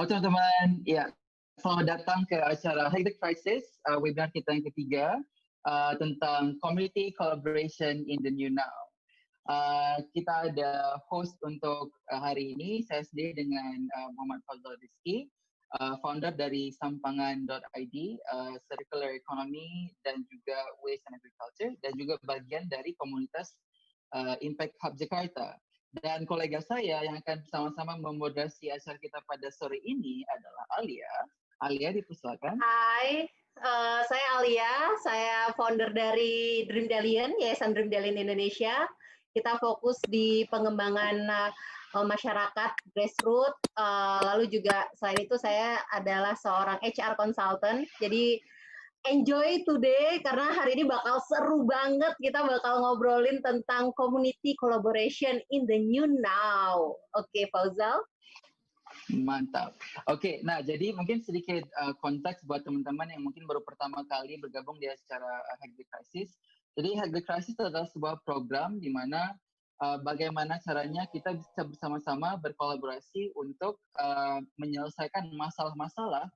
Halo teman-teman, ya selamat datang ke acara Hack the Crisis, webinar kita yang ketiga tentang Community Collaboration in the New Now. Kita ada host untuk hari ini, saya sendiri dengan Muhammad Fazal Rizky, founder dari sampangan.id, Circular Economy dan juga Waste and Agriculture, dan juga bagian dari komunitas Impact Hub Jakarta. Dan kolega saya yang akan bersama-sama memoderasi acara kita pada sore ini adalah Alia. Alia, dipersilakan. Hai, saya Alia. Saya founder dari Dreamdalian, Yayasan Dreamdalian Indonesia. Kita fokus di pengembangan masyarakat grassroots. Lalu juga selain itu saya adalah seorang HR consultant. Jadi enjoy today karena hari ini bakal seru banget. Kita bakal ngobrolin tentang community collaboration in the new now. Oke, Fauzal. Mantap. Oke, nah jadi mungkin sedikit konteks buat teman-teman yang mungkin baru pertama kali bergabung di acara Hack the Crisis. Jadi Hack the Crisis adalah sebuah program di mana bagaimana caranya kita bisa bersama-sama berkolaborasi untuk menyelesaikan masalah-masalah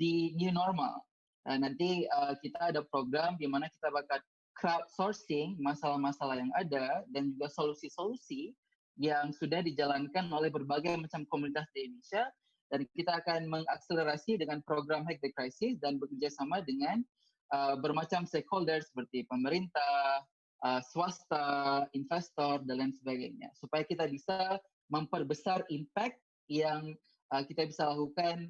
di new normal. Nanti kita ada program di mana kita bakal crowdsourcing masalah-masalah yang ada dan juga solusi-solusi yang sudah dijalankan oleh berbagai macam komunitas di Indonesia, dan kita akan mengakselerasi dengan program Hack the Crisis dan bekerja sama dengan bermacam stakeholder seperti pemerintah, swasta, investor, dan lain sebagainya, supaya kita bisa memperbesar impact yang kita bisa lakukan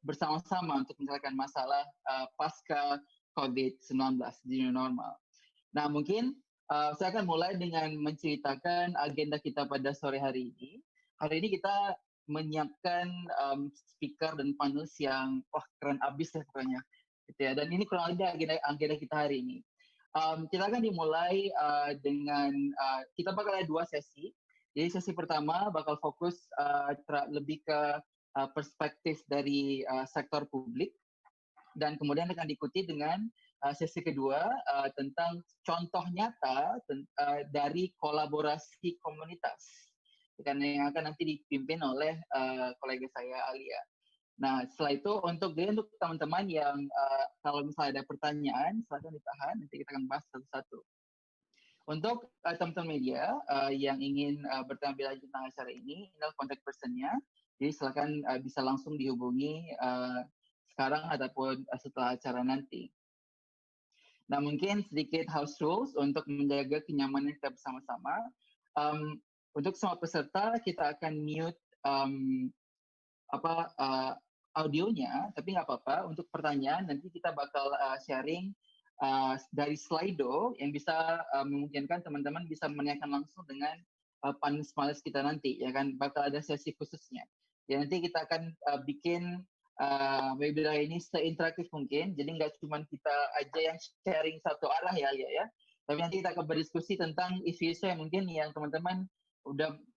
bersama-sama untuk menyelesaikan masalah pasca COVID-19 di new normal. Nah, mungkin saya akan mulai dengan menceritakan agenda kita pada sore hari ini. Hari ini kita menyiapkan speaker dan panelis yang keren abis ya pokoknya. Gitu ya. Dan ini kurang lebih agenda kita hari ini. Kita akan dimulai dengan, kita bakal ada 2 sesi. Jadi sesi pertama bakal fokus lebih ke perspektif dari sektor publik, dan kemudian akan diikuti dengan sesi kedua tentang contoh nyata dari kolaborasi komunitas, yang akan nanti dipimpin oleh kolega saya Alia. Nah, setelah itu untuk teman-teman yang kalau misalnya ada pertanyaan, silakan ditahan, nanti kita akan bahas satu-satu. Untuk teman-teman media yang ingin bertanya lebih lanjut tentang acara ini adalah contact person-nya. Jadi silakan bisa langsung dihubungi sekarang ataupun setelah acara nanti. Nah, mungkin sedikit house rules untuk menjaga kenyamanan kita bersama-sama. Untuk semua peserta kita akan mute audionya, tapi nggak apa-apa. Untuk pertanyaan nanti kita bakal sharing dari Slido yang bisa memungkinkan teman-teman bisa menanyakan langsung dengan panelis kita nanti, ya kan, bakal ada sesi khususnya. Ya, nanti kita akan bikin webinar ini seinteraktif mungkin, jadi nggak cuma kita aja yang sharing satu arah ya, tapi nanti kita akan berdiskusi tentang isu-isu yang mungkin yang teman-teman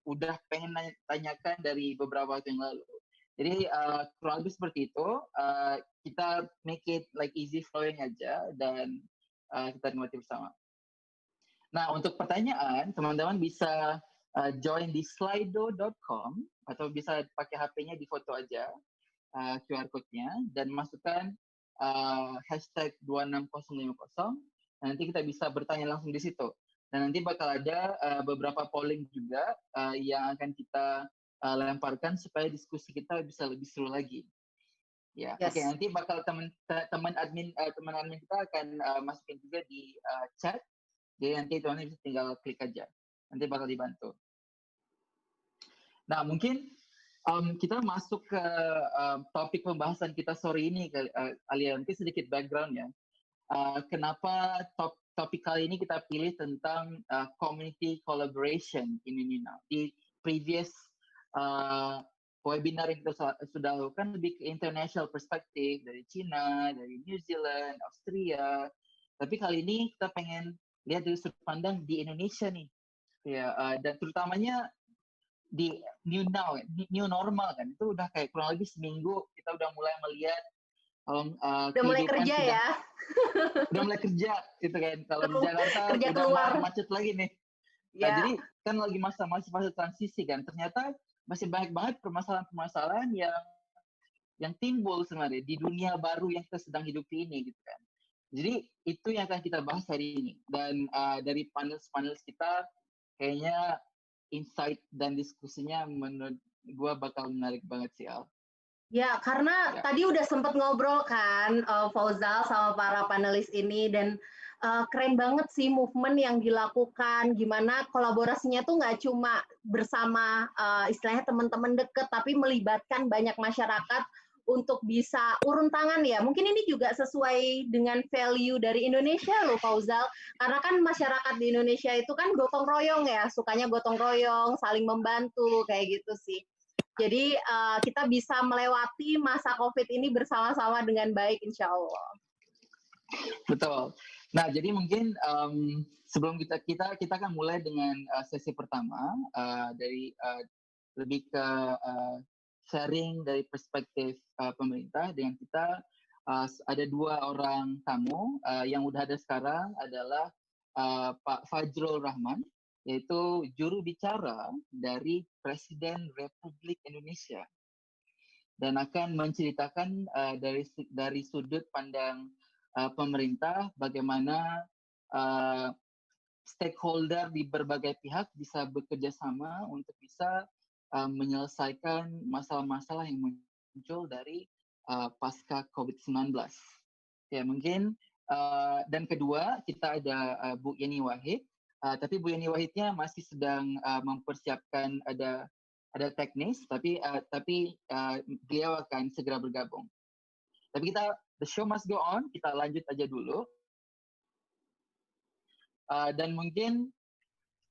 udah pengen tanyakan dari beberapa waktu yang lalu. Jadi kurang lebih seperti itu, kita make it like easy flowing aja dan kita nikmati bersama. Nah, untuk pertanyaan, teman-teman bisa join di slido.com atau bisa pakai HP-nya di foto aja QR code-nya dan masukkan hashtag 26050. Nanti kita bisa bertanya langsung di situ. Dan nanti bakal ada beberapa polling juga yang akan kita lemparkan supaya diskusi kita bisa lebih seru lagi. Ya, yes. Oke, nanti bakal teman admin kita akan masukin juga di chat. Jadi nanti teman-teman bisa tinggal klik aja. Nanti bakal dibantu. Nah, mungkin kita masuk ke topik pembahasan kita sore ini, Alia. Mungkin sedikit background ya. Kenapa topik kali ini kita pilih tentang community collaboration in new now. Di previous webinar yang kita sudah lakukan lebih ke international perspective dari China, dari New Zealand, Austria. Tapi kali ini kita pengen lihat dari sudut pandang di Indonesia nih, ya, dan terutamanya di new now, new normal kan, itu udah kayak kurang lebih seminggu kita udah mulai melihat udah mulai kerja ya, udah mulai kerja gitu kan, kalau di Jakarta kerja udah keluar macet lagi nih. Nah, jadi kan lagi masih fase transisi kan, ternyata masih banyak banget permasalahan-permasalahan yang yang timbul sebenarnya di dunia baru yang kita sedang hidupi ini gitu kan. Jadi itu yang akan kita bahas hari ini, dan dari panel kita kayaknya insight dan diskusinya menurut gue bakal menarik banget sih, Al. Ya, karena tadi udah sempat ngobrol kan, Fauzal sama para panelis ini, dan keren banget sih movement yang dilakukan, gimana kolaborasinya tuh nggak cuma bersama istilahnya teman-teman deket, tapi melibatkan banyak masyarakat untuk bisa urun tangan ya. Mungkin ini juga sesuai dengan value dari Indonesia loh, Fauzal. Karena kan masyarakat di Indonesia itu kan gotong royong ya, sukanya gotong royong, saling membantu, kayak gitu sih. Jadi kita bisa melewati masa COVID ini bersama-sama dengan baik, insya Allah. Betul. Nah, jadi mungkin sebelum kita akan mulai dengan sesi pertama dari lebih ke sharing dari perspektif pemerintah. Dengan kita ada 2 orang tamu yang udah ada sekarang adalah Pak Fajrul Rahman, yaitu juru bicara dari Presiden Republik Indonesia, dan akan menceritakan dari sudut pandang pemerintah bagaimana stakeholder di berbagai pihak bisa bekerja sama untuk bisa menyelesaikan masalah-masalah yang muncul dari pasca COVID-19. Ya, mungkin dan kedua kita ada Bu Yeni Wahid, tapi Bu Yeni Wahidnya masih sedang mempersiapkan ada teknis, tapi beliau akan segera bergabung. Tapi the show must go on, kita lanjut aja dulu. Dan mungkin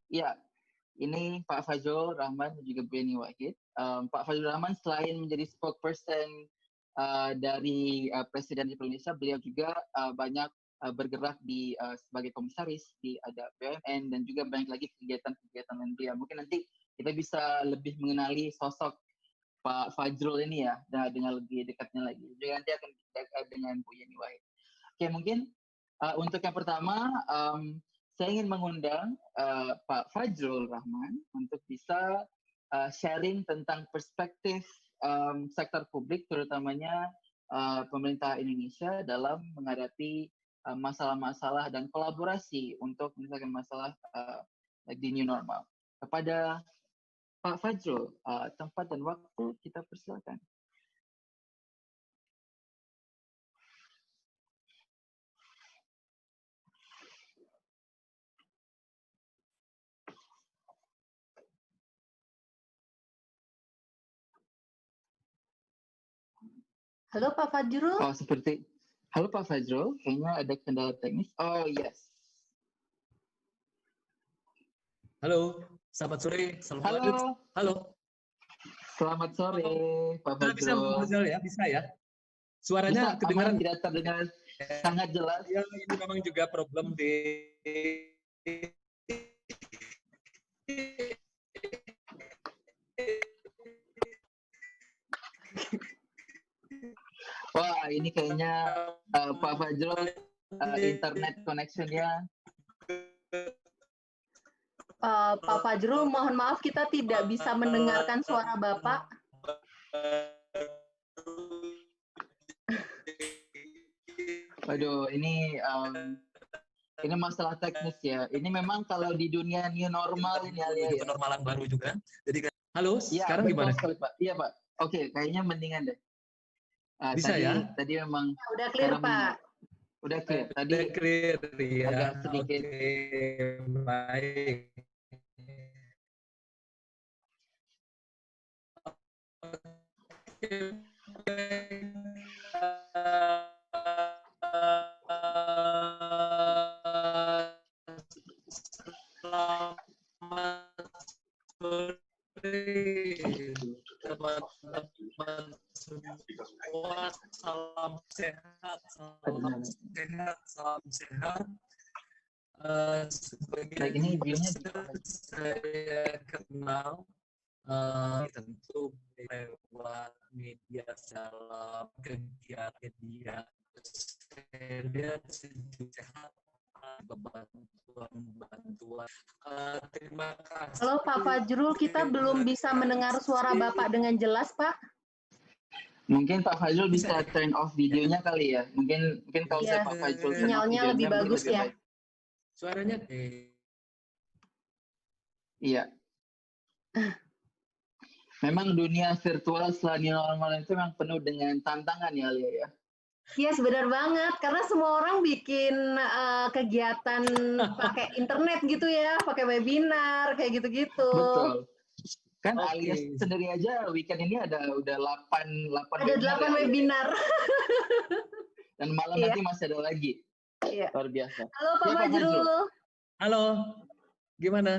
ya, ini Pak Fajrul Rahman dan juga Bu Yeni Wahid. Pak Fajrul Rahman selain menjadi spokesperson dari Presiden Republik Indonesia, beliau juga banyak bergerak sebagai komisaris di ada BUMN, dan juga banyak lagi kegiatan-kegiatan lain beliau. Mungkin nanti kita bisa lebih mengenali sosok Pak Fajrul ini ya, dengan lebih dekatnya lagi. Juga nanti akan dengan Bu Yeni Wahid. Oke, mungkin untuk yang pertama, saya ingin mengundang Pak Fajrul Rahman untuk bisa sharing tentang perspektif sektor publik, terutamanya pemerintah Indonesia dalam menghadapi masalah-masalah dan kolaborasi untuk menyelesaikan masalah di new normal. Kepada Pak Fajrul, tempat dan waktu kita persilakan. Halo Pak Fajrul. Oh, halo Pak Fajrul, kayaknya ada kendala teknis. Oh, yes. Halo, selamat sore. Halo. Selamat sore, Pak Fajrul. Bisa ya? Suaranya bisa, kedengaran? Tidak terdengar sangat jelas. Ya, ini memang juga problem di Wah, ini kayaknya Pak Fajrul internet connection-nya. Pak Fajrul, mohon maaf kita tidak bisa mendengarkan suara Bapak. Waduh, ini masalah teknis ya. Ini memang kalau di dunia new normal ini ya. Kenormalan baru juga. Jadi halo, ya, sekarang gimana? Sekali, Pak. Iya, Pak. Oke, kayaknya mendingan deh. Bisa ya? Tadi memang udah clear, Pak. Udah clear. Tadi udah clear ya. Agak sedikit. Baik. Teman-teman semua, salam sehat. Sebagai saya kenal tentu lewat media dalam kegiatan dia. Saya lihat sehat, bantuan. Terima kasih. Halo Pak Fajrul, kita belum bisa mendengar suara Bapak dengan jelas, Pak. Mungkin Pak Fajrul bisa turn off videonya kali ya. Mungkin kalau Iya. Pak Fajrul turn off Sinyalnya lebih videonya mungkin bagus lebih ya. baik. Suaranya Iya. Memang dunia virtual setelah new normal itu memang penuh dengan tantangan ya, Alia ya. Yes, benar banget. Karena semua orang bikin kegiatan pakai internet gitu ya, pakai webinar, kayak gitu-gitu. Betul. Kan Oke. Alia sendiri aja weekend ini udah 8 Ada 8 webinar. Dan malam Iya. nanti masih ada lagi. Iya. Luar biasa. Halo Pak Ya, Pak Fajrul. Fajrul. Halo, gimana?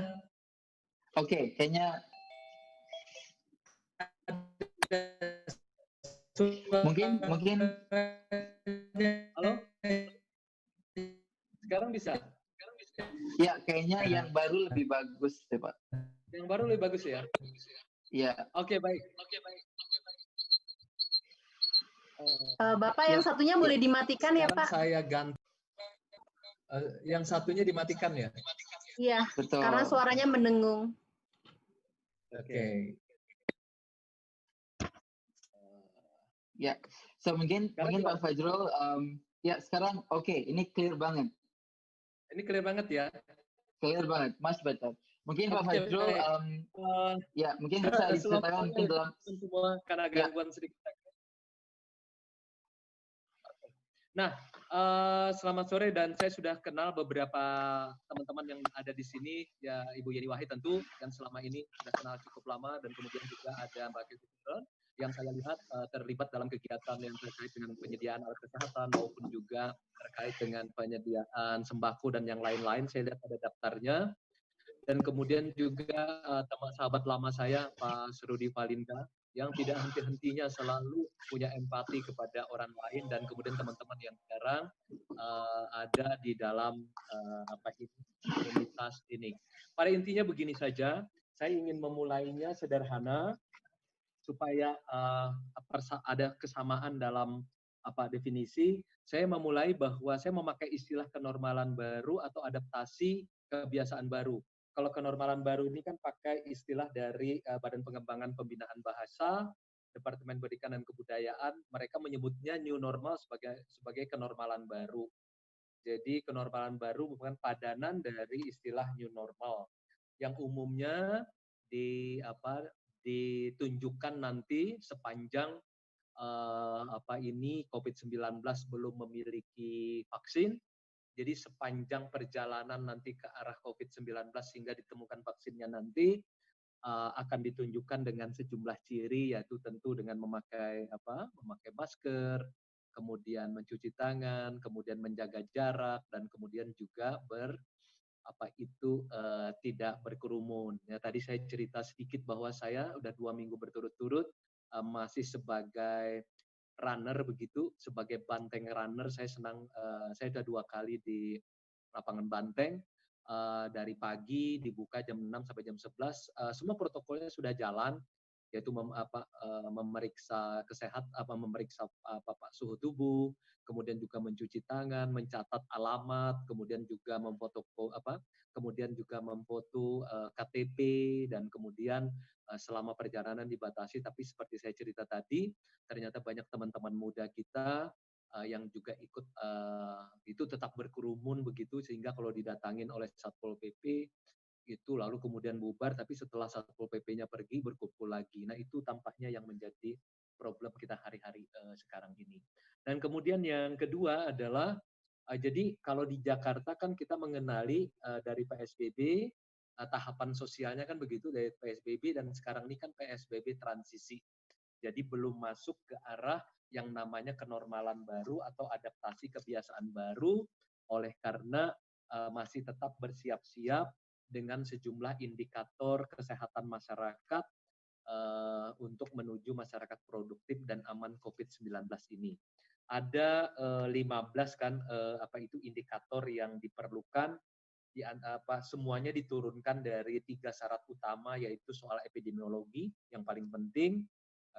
Oke, kayaknya mungkin Halo? Sekarang bisa? ya kayaknya yang baru lebih bagus deh, Pak. Yang baru lebih bagus ya? Iya. Oke, baik. Bapak yang satunya boleh dimatikan ya, Sekarang Pak? saya ganti. Yang satunya dimatikan ya? Iya, Betul. karena suaranya mendengung. Oke. Ya, so mungkin Pak Fajrul, ya sekarang oke, ini clear banget. Ini clear banget ya? Clear banget, much better. Mungkin Pak Oke, Fajrul, ya mungkin bisa diceritakan mungkin dalam semua karena gangguan sedikit. Nah, selamat sore dan saya sudah kenal beberapa teman-teman yang ada di sini, ya Ibu Yeni Wahid tentu, yang selama ini sudah kenal cukup lama, dan kemudian juga ada Mbak Kevin yang saya lihat terlibat dalam kegiatan yang terkait dengan penyediaan alat kesehatan maupun juga terkait dengan penyediaan sembako dan yang lain-lain. Saya lihat ada daftarnya. Dan kemudian juga sahabat lama saya, Pak Surudi Palinda, yang tidak henti-hentinya selalu punya empati kepada orang lain, dan kemudian teman-teman yang sekarang ada di dalam komunitas ini. Pada intinya begini saja, saya ingin memulainya sederhana supaya ada kesamaan dalam definisi. Saya memulai bahwa saya memakai istilah kenormalan baru atau adaptasi kebiasaan baru. Kalau kenormalan baru ini kan pakai istilah dari Badan Pengembangan Pembinaan Bahasa, Departemen Pendidikan dan Kebudayaan, mereka menyebutnya new normal sebagai kenormalan baru. Jadi kenormalan baru merupakan padanan dari istilah new normal yang umumnya ditunjukkan nanti sepanjang ini COVID-19 belum memiliki vaksin. Jadi sepanjang perjalanan nanti ke arah COVID-19 hingga ditemukan vaksinnya nanti akan ditunjukkan dengan sejumlah ciri, yaitu tentu dengan memakai masker, kemudian mencuci tangan, kemudian menjaga jarak, dan kemudian juga tidak berkerumun. Ya, tadi saya cerita sedikit bahwa saya udah 2 minggu berturut-turut masih sebagai runner begitu, sebagai banteng runner. Saya sudah 2 kali di lapangan Banteng, dari pagi dibuka jam 6 sampai jam 11. Semua protokolnya sudah jalan, yaitu memeriksa memeriksa suhu tubuh, kemudian juga mencuci tangan, mencatat alamat, kemudian juga memfoto KTP, dan kemudian selama perjalanan dibatasi. Tapi seperti saya cerita tadi, ternyata banyak teman-teman muda kita yang juga ikut itu tetap berkerumun begitu, sehingga kalau didatangin oleh Satpol PP itu lalu kemudian bubar, tapi setelah Satpol PP-nya pergi berkumpul lagi. Nah, itu tampaknya yang menjadi problem kita hari-hari sekarang ini. Dan kemudian yang kedua adalah jadi kalau di Jakarta kan kita mengenali dari PSBB, tahapan sosialnya kan begitu, dari PSBB, dan sekarang ini kan PSBB transisi. Jadi belum masuk ke arah yang namanya kenormalan baru atau adaptasi kebiasaan baru, oleh karena masih tetap bersiap-siap dengan sejumlah indikator kesehatan masyarakat untuk menuju masyarakat produktif dan aman COVID-19 ini. Ada 15 kan indikator yang diperlukan, semuanya diturunkan dari 3 syarat utama, yaitu soal epidemiologi yang paling penting,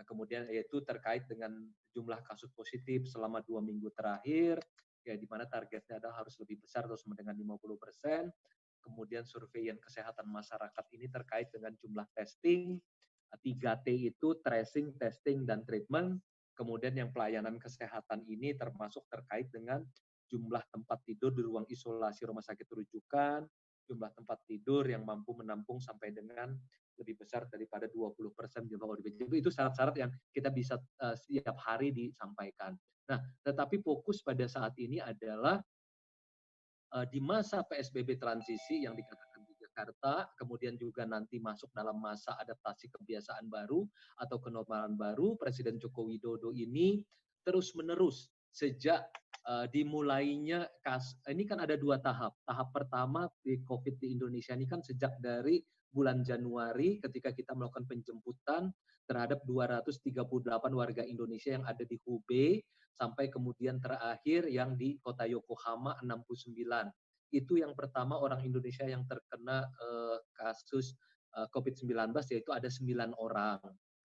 kemudian yaitu terkait dengan jumlah kasus positif selama 2 minggu terakhir, ya di mana targetnya adalah harus lebih besar atau sama dengan 50%. Kemudian surveian kesehatan masyarakat ini terkait dengan jumlah testing, 3T itu tracing, testing, dan treatment. Kemudian yang pelayanan kesehatan ini termasuk terkait dengan jumlah tempat tidur di ruang isolasi rumah sakit rujukan, jumlah tempat tidur yang mampu menampung sampai dengan lebih besar daripada 20% jumlah ODP. Itu syarat-syarat yang kita bisa setiap hari disampaikan. Nah, tetapi fokus pada saat ini adalah di masa PSBB transisi yang dikatakan di Jakarta, kemudian juga nanti masuk dalam masa adaptasi kebiasaan baru atau kenormalan baru, Presiden Joko Widodo ini terus-menerus sejak dimulainya ini kan ada 2 tahap. Tahap pertama di COVID di Indonesia ini kan sejak dari bulan Januari ketika kita melakukan penjemputan terhadap 238 warga Indonesia yang ada di Hubei, sampai kemudian terakhir yang di kota Yokohama 69. Itu yang pertama orang Indonesia yang terkena kasus COVID-19, yaitu ada 9 orang.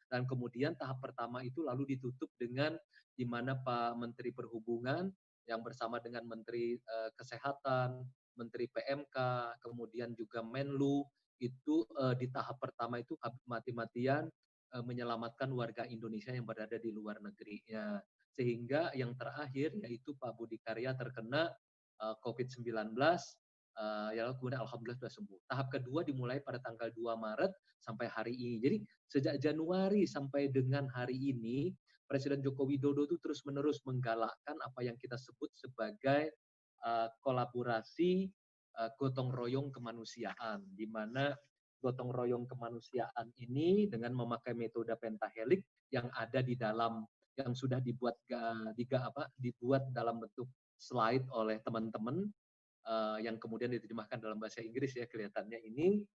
Dan kemudian tahap pertama itu lalu ditutup dengan di mana Pak Menteri Perhubungan yang bersama dengan Menteri Kesehatan, Menteri PMK, kemudian juga Menlu, itu di tahap pertama itu mati-matian menyelamatkan warga Indonesia yang berada di luar negerinya. Sehingga yang terakhir yaitu Pak Budi Karya terkena COVID-19, ya kemudian alhamdulillah sudah sembuh. Tahap kedua dimulai pada tanggal 2 Maret sampai hari ini. Jadi sejak Januari sampai dengan hari ini, Presiden Joko Widodo itu terus-menerus menggalakkan apa yang kita sebut sebagai kolaborasi gotong royong kemanusiaan, di mana gotong royong kemanusiaan ini dengan memakai metode pentahelix yang ada di dalam, yang sudah dibuat dalam bentuk slide oleh teman-teman yang kemudian diterjemahkan dalam bahasa Inggris ya kelihatannya ini.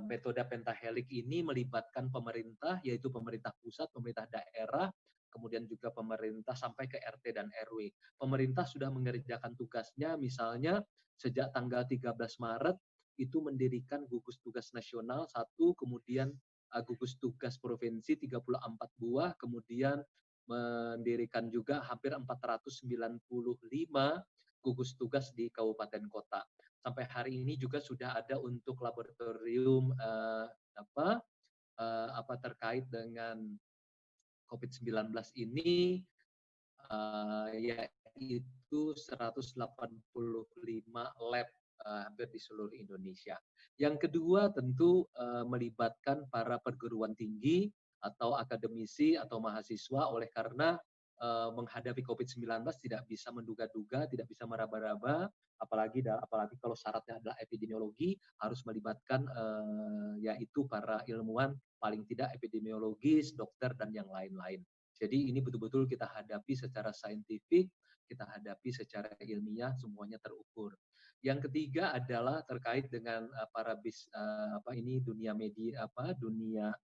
Metode pentahelix ini melibatkan pemerintah, yaitu pemerintah pusat, pemerintah daerah, kemudian juga pemerintah sampai ke RT dan RW. Pemerintah sudah mengerjakan tugasnya, misalnya sejak tanggal 13 Maret itu mendirikan gugus tugas nasional 1, kemudian gugus tugas provinsi 34 buah, kemudian mendirikan juga hampir 495 gugus tugas di kabupaten kota. Sampai hari ini juga sudah ada untuk laboratorium terkait dengan COVID-19 ini, yaitu 185 lab hampir di seluruh Indonesia. Yang kedua tentu melibatkan para perguruan tinggi atau akademisi atau mahasiswa, oleh karena menghadapi COVID-19 tidak bisa menduga-duga, tidak bisa meraba-raba, apalagi kalau syaratnya adalah epidemiologi, harus melibatkan yaitu para ilmuwan paling tidak epidemiologis, dokter, dan yang lain-lain. Jadi ini betul-betul kita hadapi secara saintifik, kita hadapi secara ilmiah, semuanya terukur. Yang ketiga adalah terkait dengan dunia media, dunia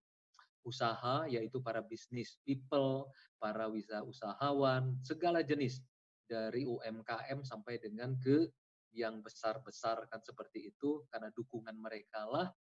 usaha, yaitu para business people, para usahawan, segala jenis dari UMKM sampai dengan ke yang besar-besar kan seperti itu, karena dukungan mereka lah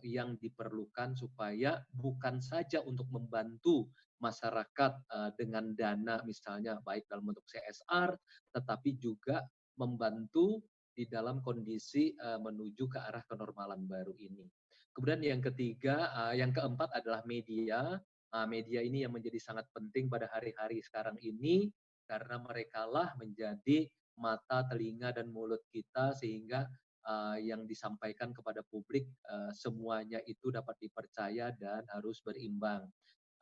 yang diperlukan supaya bukan saja untuk membantu masyarakat dengan dana misalnya baik dalam bentuk CSR, tetapi juga membantu di dalam kondisi menuju ke arah kenormalan baru ini. Kemudian yang ketiga, yang keempat adalah media. Media ini yang menjadi sangat penting pada hari-hari sekarang ini, karena merekalah menjadi mata, telinga, dan mulut kita, sehingga yang disampaikan kepada publik semuanya itu dapat dipercaya dan harus berimbang.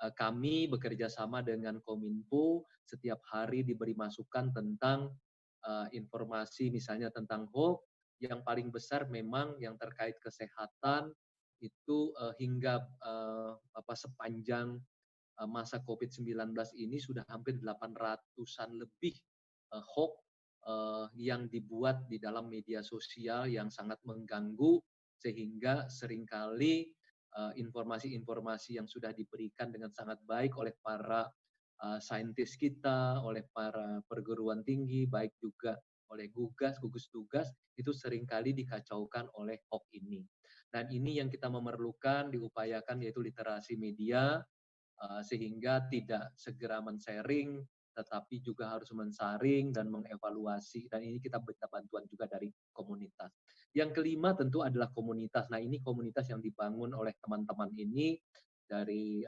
Kami bekerja sama dengan Kominfo, setiap hari diberi masukan tentang informasi misalnya tentang hoax. Yang paling besar memang yang terkait kesehatan, itu hingga sepanjang masa COVID-19 ini sudah hampir 800-an lebih hoax yang dibuat di dalam media sosial yang sangat mengganggu, sehingga seringkali informasi-informasi yang sudah diberikan dengan sangat baik oleh para saintis kita, oleh para perguruan tinggi, baik juga oleh gugus tugas, itu seringkali dikacaukan oleh hoax ini. Dan ini yang kita memerlukan, diupayakan, yaitu literasi media, sehingga tidak segera men-sharing, tetapi juga harus mensaring dan mengevaluasi. Dan ini kita minta bantuan juga dari komunitas. Yang kelima tentu adalah komunitas. Nah, ini komunitas yang dibangun oleh teman-teman ini dari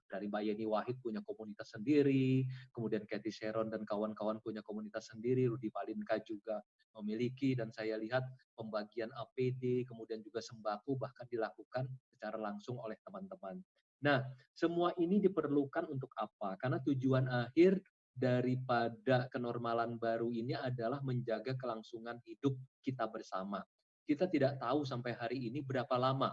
dari Mbak Yeni Wahid punya komunitas sendiri, kemudian Cathy Sharon dan kawan-kawan punya komunitas sendiri, Rudi Palinka juga memiliki, dan saya lihat pembagian APD, kemudian juga sembako bahkan dilakukan secara langsung oleh teman-teman. Nah, semua ini diperlukan untuk apa? Karena tujuan akhir daripada kenormalan baru ini adalah menjaga kelangsungan hidup kita bersama. Kita tidak tahu sampai hari ini berapa lama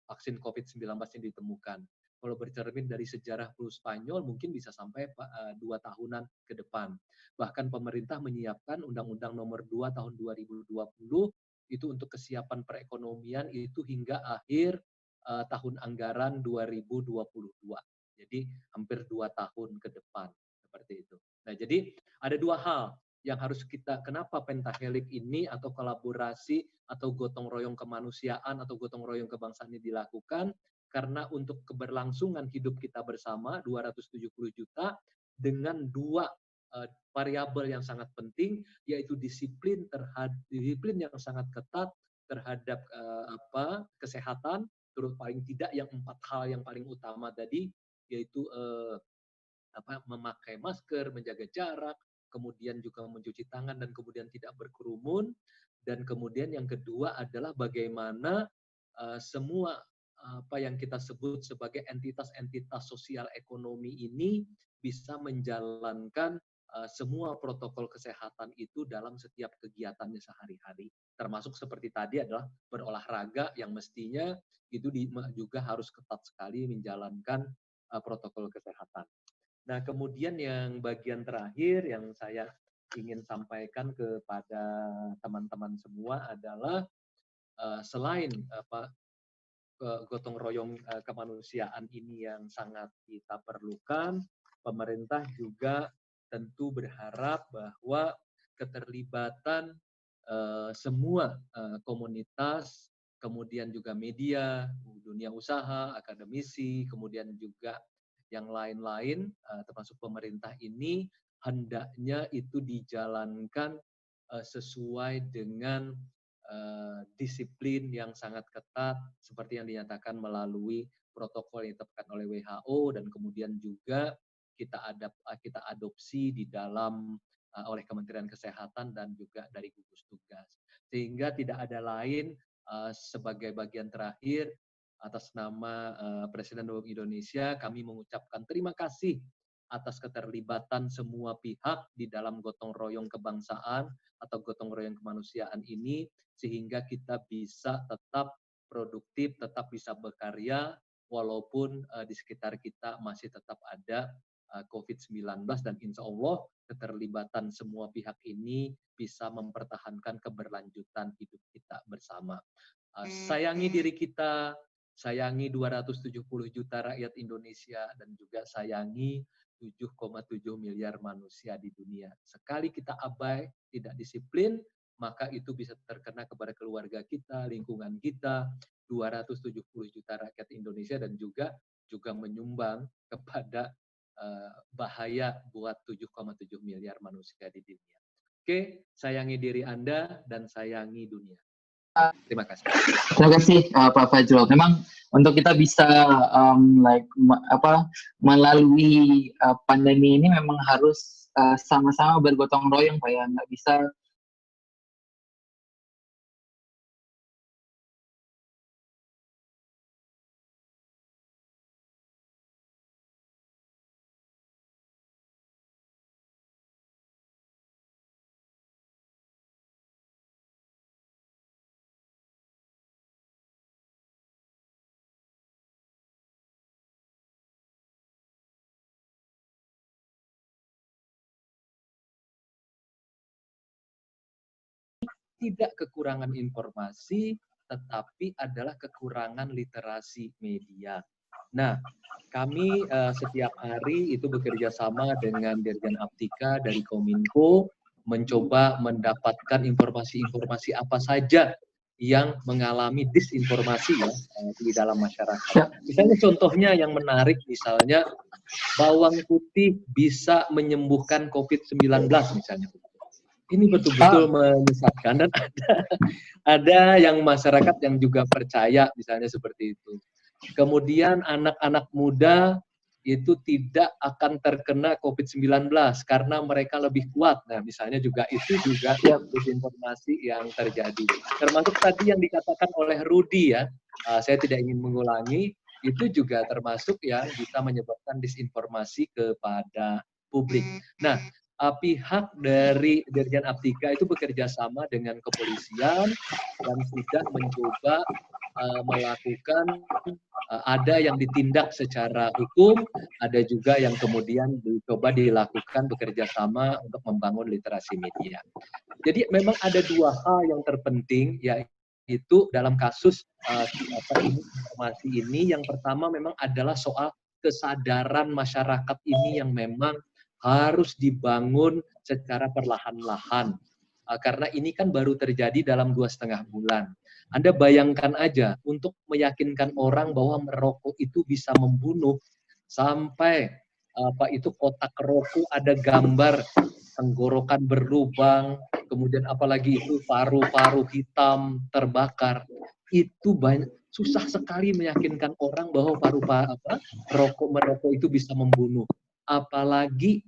vaksin COVID-19 ini ditemukan. Kalau bercermin dari sejarah flu Spanyol mungkin bisa sampai 2 tahunan ke depan. Bahkan pemerintah menyiapkan Undang-Undang Nomor 2 Tahun 2020 itu untuk kesiapan perekonomian itu hingga akhir tahun anggaran 2022. Jadi hampir 2 tahun ke depan seperti itu. Nah, jadi ada 2 hal yang harus kita, kenapa pentahelik ini atau kolaborasi atau gotong royong kemanusiaan atau gotong royong kebangsaan ini dilakukan, karena untuk keberlangsungan hidup kita bersama 270 juta dengan 2 variabel yang sangat penting, yaitu disiplin yang sangat ketat terhadap kesehatan, terus paling tidak yang 4 hal yang paling utama tadi, yaitu memakai masker, menjaga jarak, kemudian juga mencuci tangan dan kemudian tidak berkerumun, dan kemudian yang kedua adalah bagaimana semua apa yang kita sebut sebagai entitas-entitas sosial ekonomi ini bisa menjalankan semua protokol kesehatan itu dalam setiap kegiatannya sehari-hari, termasuk seperti tadi adalah berolahraga yang mestinya itu juga harus ketat sekali menjalankan protokol kesehatan. Nah, kemudian yang bagian terakhir yang saya ingin sampaikan kepada teman-teman semua adalah selain gotong royong kemanusiaan ini yang sangat kita perlukan, pemerintah juga tentu berharap bahwa keterlibatan semua komunitas, kemudian juga media, dunia usaha, akademisi, kemudian juga yang lain-lain, termasuk pemerintah ini, hendaknya itu dijalankan sesuai dengan disiplin yang sangat ketat, seperti yang dinyatakan melalui protokol yang ditetapkan oleh WHO, dan kemudian juga kita adopsi di dalam oleh Kementerian Kesehatan dan juga dari gugus tugas. Sehingga tidak ada lain sebagai bagian terakhir, atas nama Presiden Republik Indonesia, kami mengucapkan terima kasih atas keterlibatan semua pihak di dalam gotong royong kebangsaan atau gotong royong kemanusiaan ini, sehingga kita bisa tetap produktif, tetap bisa berkarya, walaupun di sekitar kita masih tetap ada COVID-19, dan insya Allah keterlibatan semua pihak ini bisa mempertahankan keberlanjutan hidup kita bersama. Sayangi diri kita, sayangi 270 juta rakyat Indonesia, dan juga sayangi 7,7 miliar manusia di dunia. Sekali kita abai, tidak disiplin, maka itu bisa terkena kepada keluarga kita, lingkungan kita, 270 juta rakyat Indonesia, dan juga menyumbang kepada bahaya buat 7,7 miliar manusia di dunia. Oke, sayangi diri Anda dan sayangi dunia. Terima kasih. Terima kasih Pak Fajrul. Memang untuk kita bisa melalui pandemi ini memang harus sama-sama bergotong royong, Pak ya. Nggak bisa tidak kekurangan informasi, tetapi adalah kekurangan literasi media. Nah, kami setiap hari itu bekerja sama dengan Dirjen Aptika dari Kominfo, mencoba mendapatkan informasi-informasi apa saja yang mengalami disinformasi ya di dalam masyarakat. Misalnya contohnya yang menarik, misalnya bawang putih bisa menyembuhkan COVID-19 misalnya. Ini betul-betul menyesatkan dan ada yang masyarakat yang juga percaya misalnya seperti itu. Kemudian anak-anak muda itu tidak akan terkena COVID-19 karena mereka lebih kuat. Nah, misalnya juga itu juga disinformasi yang terjadi. Termasuk tadi yang dikatakan oleh Rudy ya, saya tidak ingin mengulangi, itu juga termasuk yang bisa menyebabkan disinformasi kepada publik. Nah, pihak dari Dirjen Aptika itu bekerja sama dengan kepolisian dan sudah mencoba melakukan ada yang ditindak secara hukum, ada juga yang kemudian dicoba dilakukan bekerja sama untuk membangun literasi media. Jadi memang ada dua hal yang terpenting, yaitu dalam kasus informasi ini, yang pertama memang adalah soal kesadaran masyarakat ini yang memang harus dibangun secara perlahan-lahan. Karena ini kan baru terjadi dalam 2,5 bulan. Anda bayangkan aja, untuk meyakinkan orang bahwa merokok itu bisa membunuh, sampai itu kotak rokok ada gambar tenggorokan berlubang, kemudian apalagi itu paru-paru hitam terbakar, itu susah sekali meyakinkan orang bahwa merokok itu bisa membunuh. Apalagi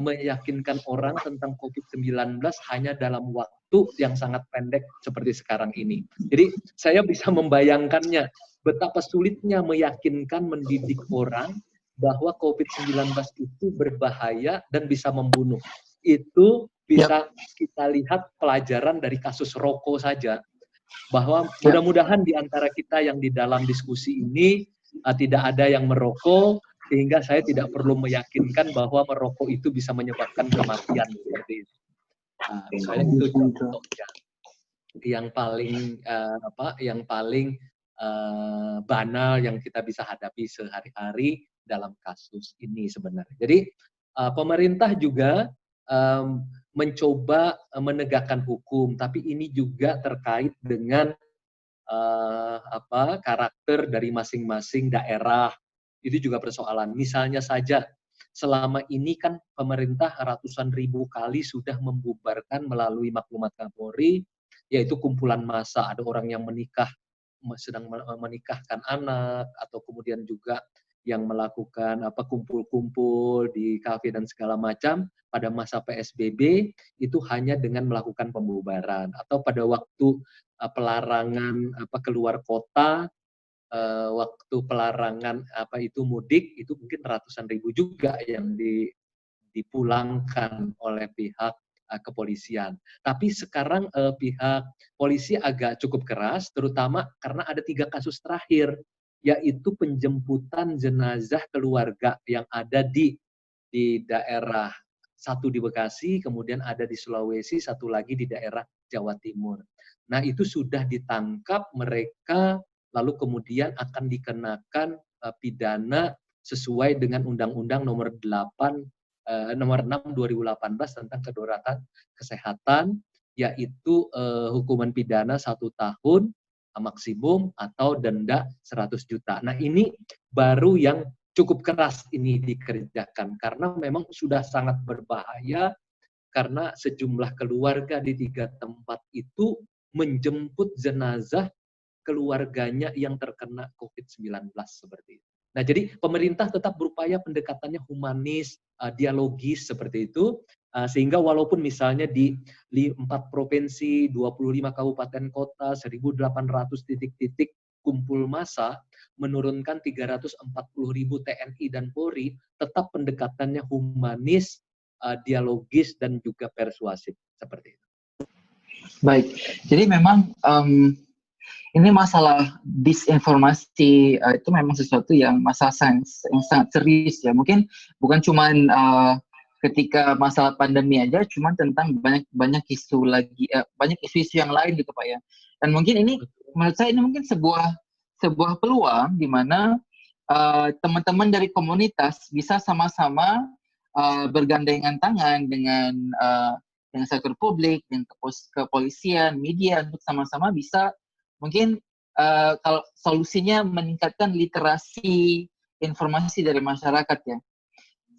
meyakinkan orang tentang COVID-19 hanya dalam waktu yang sangat pendek seperti sekarang ini. Jadi saya bisa membayangkannya betapa sulitnya meyakinkan, mendidik orang bahwa COVID-19 itu berbahaya dan bisa membunuh. Itu bisa kita lihat pelajaran dari kasus rokok saja. Bahwa mudah-mudahan di antara kita yang di dalam diskusi ini tidak ada yang merokok, sehingga saya tidak perlu meyakinkan bahwa merokok itu bisa menyebabkan kematian seperti itu. Misalnya itu contohnya yang paling banal yang kita bisa hadapi sehari-hari dalam kasus ini sebenarnya. Jadi pemerintah juga mencoba menegakkan hukum, tapi ini juga terkait dengan karakter dari masing-masing daerah. Itu juga persoalan. Misalnya saja, selama ini kan pemerintah ratusan ribu kali sudah membubarkan melalui maklumat Kapolri, yaitu kumpulan massa. Ada orang yang sedang menikahkan anak, atau kemudian juga yang melakukan kumpul-kumpul di kafe dan segala macam pada masa PSBB, itu hanya dengan melakukan pembubaran. Atau pada waktu pelarangan keluar kota, waktu pelarangan mudik, itu mungkin ratusan ribu juga yang dipulangkan oleh pihak kepolisian. Tapi sekarang pihak polisi agak cukup keras, terutama karena ada 3 kasus terakhir, yaitu penjemputan jenazah keluarga yang ada di daerah, satu di Bekasi, kemudian ada di Sulawesi, satu lagi di daerah Jawa Timur. Nah, itu sudah ditangkap mereka, lalu kemudian akan dikenakan pidana sesuai dengan Undang-Undang nomor 6 2018 tentang kedaruratan kesehatan, yaitu hukuman pidana 1 tahun maksimum atau denda 100 juta. Nah, ini baru yang cukup keras ini dikerjakan karena memang sudah sangat berbahaya, karena sejumlah keluarga di 3 tempat itu menjemput jenazah keluarganya yang terkena COVID-19 seperti itu. Nah, jadi pemerintah tetap berupaya pendekatannya humanis, dialogis seperti itu, sehingga walaupun misalnya di 4 provinsi, 25 kabupaten kota, 1.800 titik-titik kumpul massa, menurunkan 340.000 TNI dan Polri, tetap pendekatannya humanis, dialogis, dan juga persuasif seperti itu. Baik, jadi memang ini masalah disinformasi itu memang sesuatu yang masalah yang sangat serius ya. Mungkin bukan cuma ketika masalah pandemi aja, cuma tentang banyak isu lagi, banyak isu-isu yang lain gitu Pak ya. Dan mungkin ini menurut saya ini mungkin sebuah peluang di mana teman-teman dari komunitas bisa sama-sama bergandengan tangan dengan sektor publik, dengan kepolisian, media, untuk sama-sama bisa mungkin kalau solusinya meningkatkan literasi informasi dari masyarakat ya.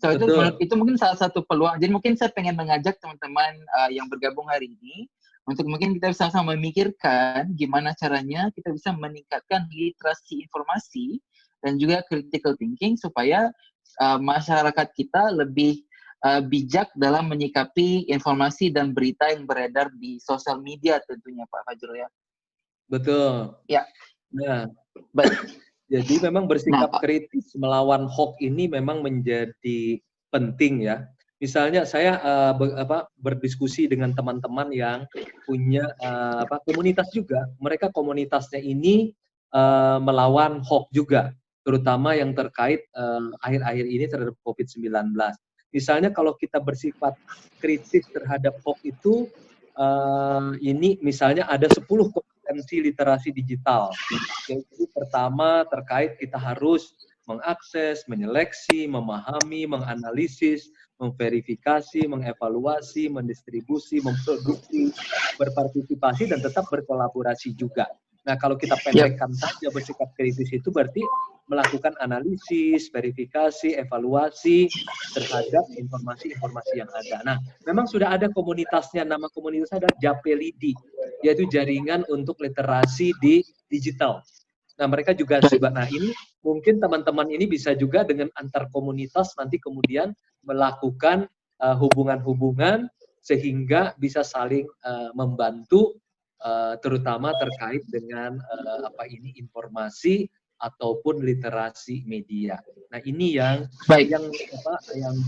So Betul. itu mungkin salah satu peluang. Jadi mungkin saya pengen mengajak teman-teman yang bergabung hari ini untuk mungkin kita sama-sama memikirkan gimana caranya kita bisa meningkatkan literasi informasi dan juga critical thinking supaya masyarakat kita lebih bijak dalam menyikapi informasi dan berita yang beredar di sosial media tentunya Pak Fajrul ya. Betul. Ya. Nah, baik. Jadi memang bersikap kritis melawan hoax ini memang menjadi penting ya. Misalnya saya berdiskusi dengan teman-teman yang punya komunitas juga. Mereka komunitasnya ini melawan hoax juga, terutama yang terkait akhir-akhir ini terhadap COVID-19. Misalnya kalau kita bersifat kritis terhadap hoax itu, ini misalnya ada 10 kompetensi literasi digital. Yaitu pertama terkait kita harus mengakses, menyeleksi, memahami, menganalisis, memverifikasi, mengevaluasi, mendistribusi, memproduksi, berpartisipasi, dan tetap berkolaborasi juga. Nah, kalau kita pendekkan saja bersikap kritis itu berarti melakukan analisis, verifikasi, evaluasi terhadap informasi-informasi yang ada. Nah, memang sudah ada komunitasnya, nama komunitasnya adalah Japelidi, yaitu jaringan untuk literasi di digital. Nah, mereka juga nah ini mungkin teman-teman ini bisa juga dengan antar komunitas nanti kemudian melakukan hubungan-hubungan sehingga bisa saling membantu terutama terkait dengan informasi ataupun literasi media. Nah, ini yang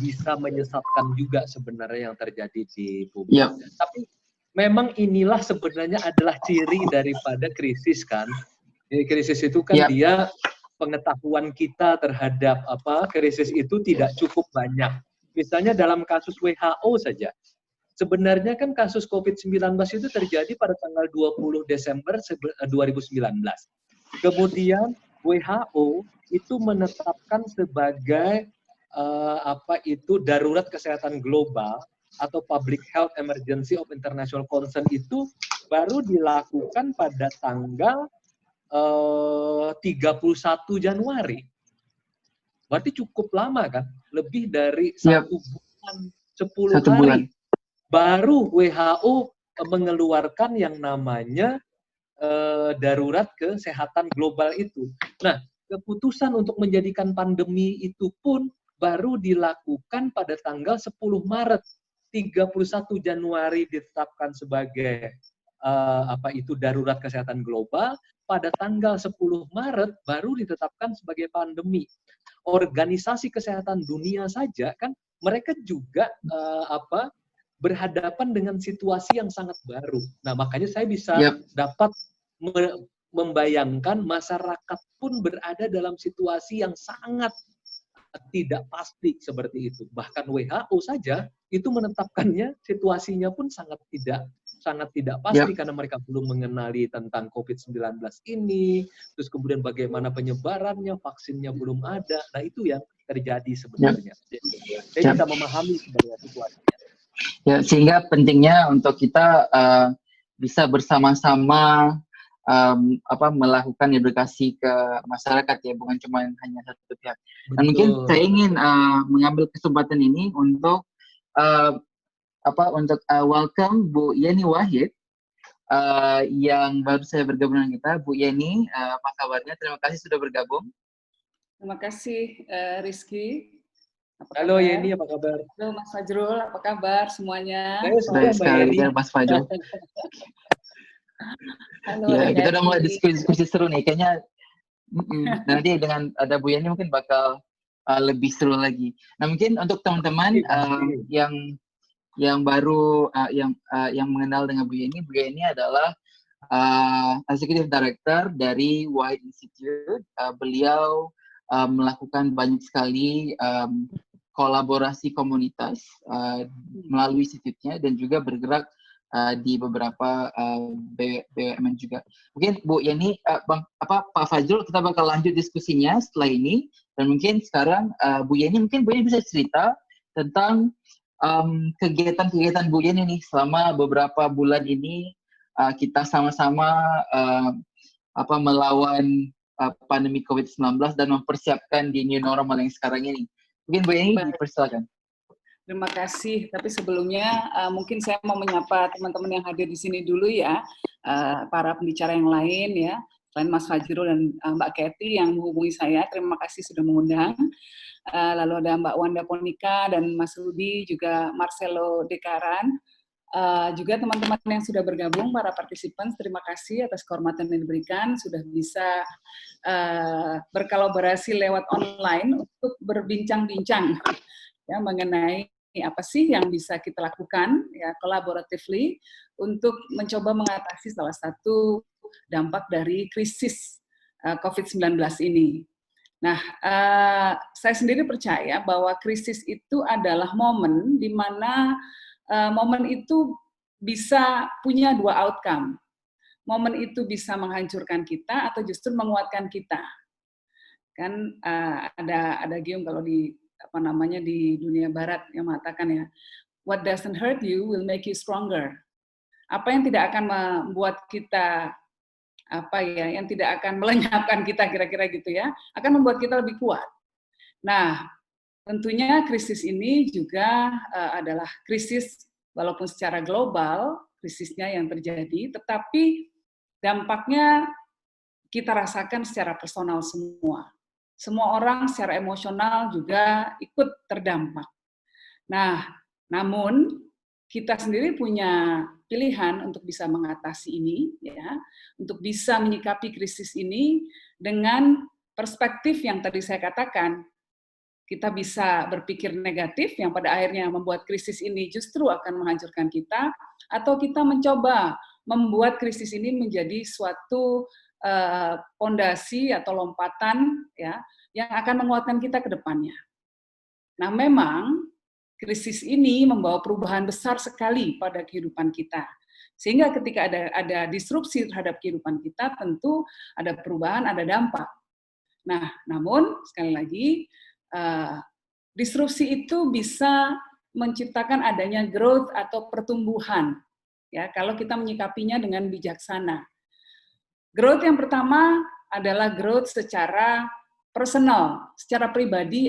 bisa menyesatkan juga sebenarnya yang terjadi di publik. Tapi memang inilah sebenarnya adalah ciri daripada krisis kan. Jadi krisis itu kan dia pengetahuan kita terhadap krisis itu tidak cukup banyak. Misalnya dalam kasus WHO saja. Sebenarnya kan kasus COVID-19 itu terjadi pada tanggal 20 Desember 2019. Kemudian WHO itu menetapkan sebagai darurat kesehatan global atau Public Health Emergency of International Concern itu baru dilakukan pada tanggal 31 Januari. Berarti cukup lama kan? Lebih dari 1 bulan, 10 hari. Bulan. Baru WHO mengeluarkan yang namanya darurat kesehatan global itu. Nah, keputusan untuk menjadikan pandemi itu pun baru dilakukan pada tanggal 10 Maret. 31 Januari ditetapkan sebagai darurat kesehatan global, pada tanggal 10 Maret baru ditetapkan sebagai pandemi. Organisasi Kesehatan Dunia saja kan mereka juga berhadapan dengan situasi yang sangat baru. Nah, makanya saya bisa dapat membayangkan masyarakat pun berada dalam situasi yang sangat tidak pasti seperti itu. Bahkan WHO saja itu menetapkannya situasinya pun sangat tidak pasti karena mereka belum mengenali tentang COVID-19 ini, terus kemudian bagaimana penyebarannya, vaksinnya belum ada. Nah, itu yang terjadi sebenarnya. Saya bisa memahami sebenarnya situasinya. Ya, sehingga pentingnya untuk kita bisa bersama-sama melakukan edukasi ke masyarakat ya, bukan cuma hanya satu pihak. Dan mungkin saya ingin mengambil kesempatan ini untuk welcome Bu Yeni Wahid yang baru saya bergabung dengan kita. Bu Yeni, apa kabarnya? Terima kasih sudah bergabung. Terima kasih Rizky. Halo Yeni, apa kabar? Halo Mas Fajrul, apa kabar semuanya? Baik sekali Mas Fajrul. Halo, ya, kita udah mulai diskusi seru nih. Kayaknya nanti dengan ada Bu Yeni mungkin bakal lebih seru lagi. Nah, mungkin untuk teman-teman yang baru yang mengenal dengan Bu Yeni adalah Executive Director dari Wahid Institute. Beliau melakukan banyak sekali kolaborasi komunitas melalui institutnya dan juga bergerak di beberapa BUMN juga. Mungkin Bu Yeni, Pak Fajrul, kita bakal lanjut diskusinya setelah ini. Dan mungkin sekarang Bu Yeni bisa cerita tentang kegiatan-kegiatan Bu Yeni nih selama beberapa bulan ini kita sama-sama melawan pandemi COVID-19 dan mempersiapkan di new normal yang sekarang ini. Mungkin Bu Eni Baik. dipersilakan. Terima kasih. Tapi sebelumnya mungkin saya mau menyapa teman-teman yang hadir di sini dulu ya, para pembicara yang lain ya, selain Mas Fajrul dan Mbak Kathy yang menghubungi saya. Terima kasih sudah mengundang. Lalu ada Mbak Wanda Ponika dan Mas Rudi, juga Marcelo Dekaran. Juga teman-teman yang sudah bergabung, para partisipan, terima kasih atas kehormatan yang diberikan, sudah bisa berkolaborasi lewat online untuk berbincang-bincang ya mengenai apa sih yang bisa kita lakukan ya collaboratively untuk mencoba mengatasi salah satu dampak dari krisis COVID-19 ini. Nah, saya sendiri percaya bahwa krisis itu adalah momen di mana momen itu bisa punya dua outcome. Momen itu bisa menghancurkan kita atau justru menguatkan kita. Kan ada gium kalau di di dunia barat yang mengatakan ya, what doesn't hurt you will make you stronger. Apa yang tidak akan membuat kita yang tidak akan melenyapkan kita kira-kira gitu ya, akan membuat kita lebih kuat. Nah, tentunya krisis ini juga adalah krisis walaupun secara global krisisnya yang terjadi, tetapi dampaknya kita rasakan secara personal semua. Semua orang secara emosional juga ikut terdampak. Nah, namun kita sendiri punya pilihan untuk bisa mengatasi ini, ya, untuk bisa menyikapi krisis ini dengan perspektif yang tadi saya katakan. Kita bisa berpikir negatif yang pada akhirnya membuat krisis ini justru akan menghancurkan kita, atau kita mencoba membuat krisis ini menjadi suatu pondasi atau lompatan ya yang akan menguatkan kita ke depannya. Nah, memang krisis ini membawa perubahan besar sekali pada kehidupan kita. Sehingga ketika ada disrupsi terhadap kehidupan kita, tentu ada perubahan, ada dampak. Nah, namun sekali lagi disrupsi itu bisa menciptakan adanya growth atau pertumbuhan. Ya, kalau kita menyikapinya dengan bijaksana. Growth yang pertama adalah growth secara personal, secara pribadi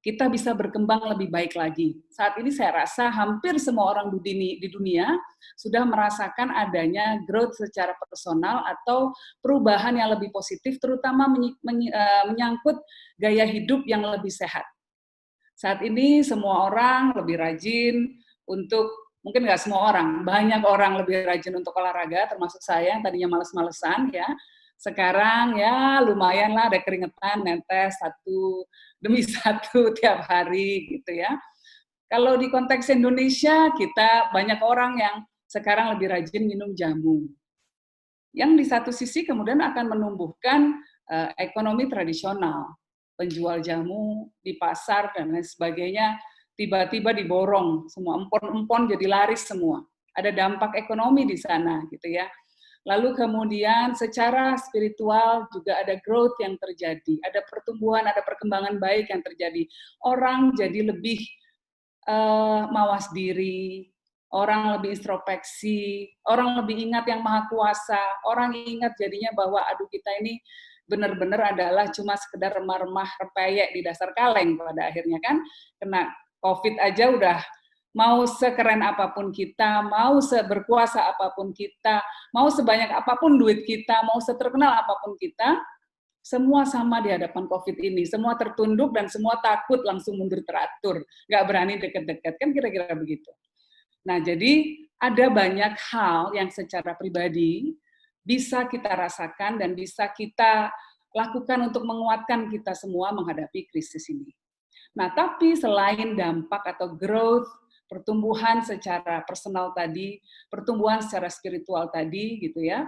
kita bisa berkembang lebih baik lagi. Saat ini saya rasa hampir semua orang di dunia sudah merasakan adanya growth secara personal atau perubahan yang lebih positif, terutama menyangkut gaya hidup yang lebih sehat. Saat ini semua orang lebih rajin untuk, mungkin nggak semua orang, banyak orang lebih rajin untuk olahraga, termasuk saya yang tadinya males-malesan ya. Sekarang ya lumayan lah ada keringetan, netes satu demi satu tiap hari gitu ya. Kalau di konteks Indonesia, kita banyak orang yang sekarang lebih rajin minum jamu. Yang di satu sisi kemudian akan menumbuhkan ekonomi tradisional. Penjual jamu di pasar dan lain sebagainya tiba-tiba diborong, semua empon-empon jadi laris semua. Ada dampak ekonomi di sana gitu ya. Lalu kemudian secara spiritual juga ada growth yang terjadi, ada pertumbuhan, ada perkembangan baik yang terjadi. Orang jadi lebih mawas diri, orang lebih introspeksi, orang lebih ingat yang Maha Kuasa, orang ingat jadinya bahwa aduh kita ini benar-benar adalah cuma sekedar remah-remah rempeyek di dasar kaleng pada akhirnya kan, kena COVID aja udah mau sekeren apapun kita, mau seberkuasa apapun kita, mau sebanyak apapun duit kita, mau seterkenal apapun kita, semua sama di hadapan COVID ini, semua tertunduk dan semua takut langsung mundur teratur, nggak berani deket-deket, kan kira-kira begitu. Nah, jadi ada banyak hal yang secara pribadi bisa kita rasakan dan bisa kita lakukan untuk menguatkan kita semua menghadapi krisis ini. Nah, tapi selain dampak atau growth, pertumbuhan secara personal tadi, pertumbuhan secara spiritual tadi gitu ya,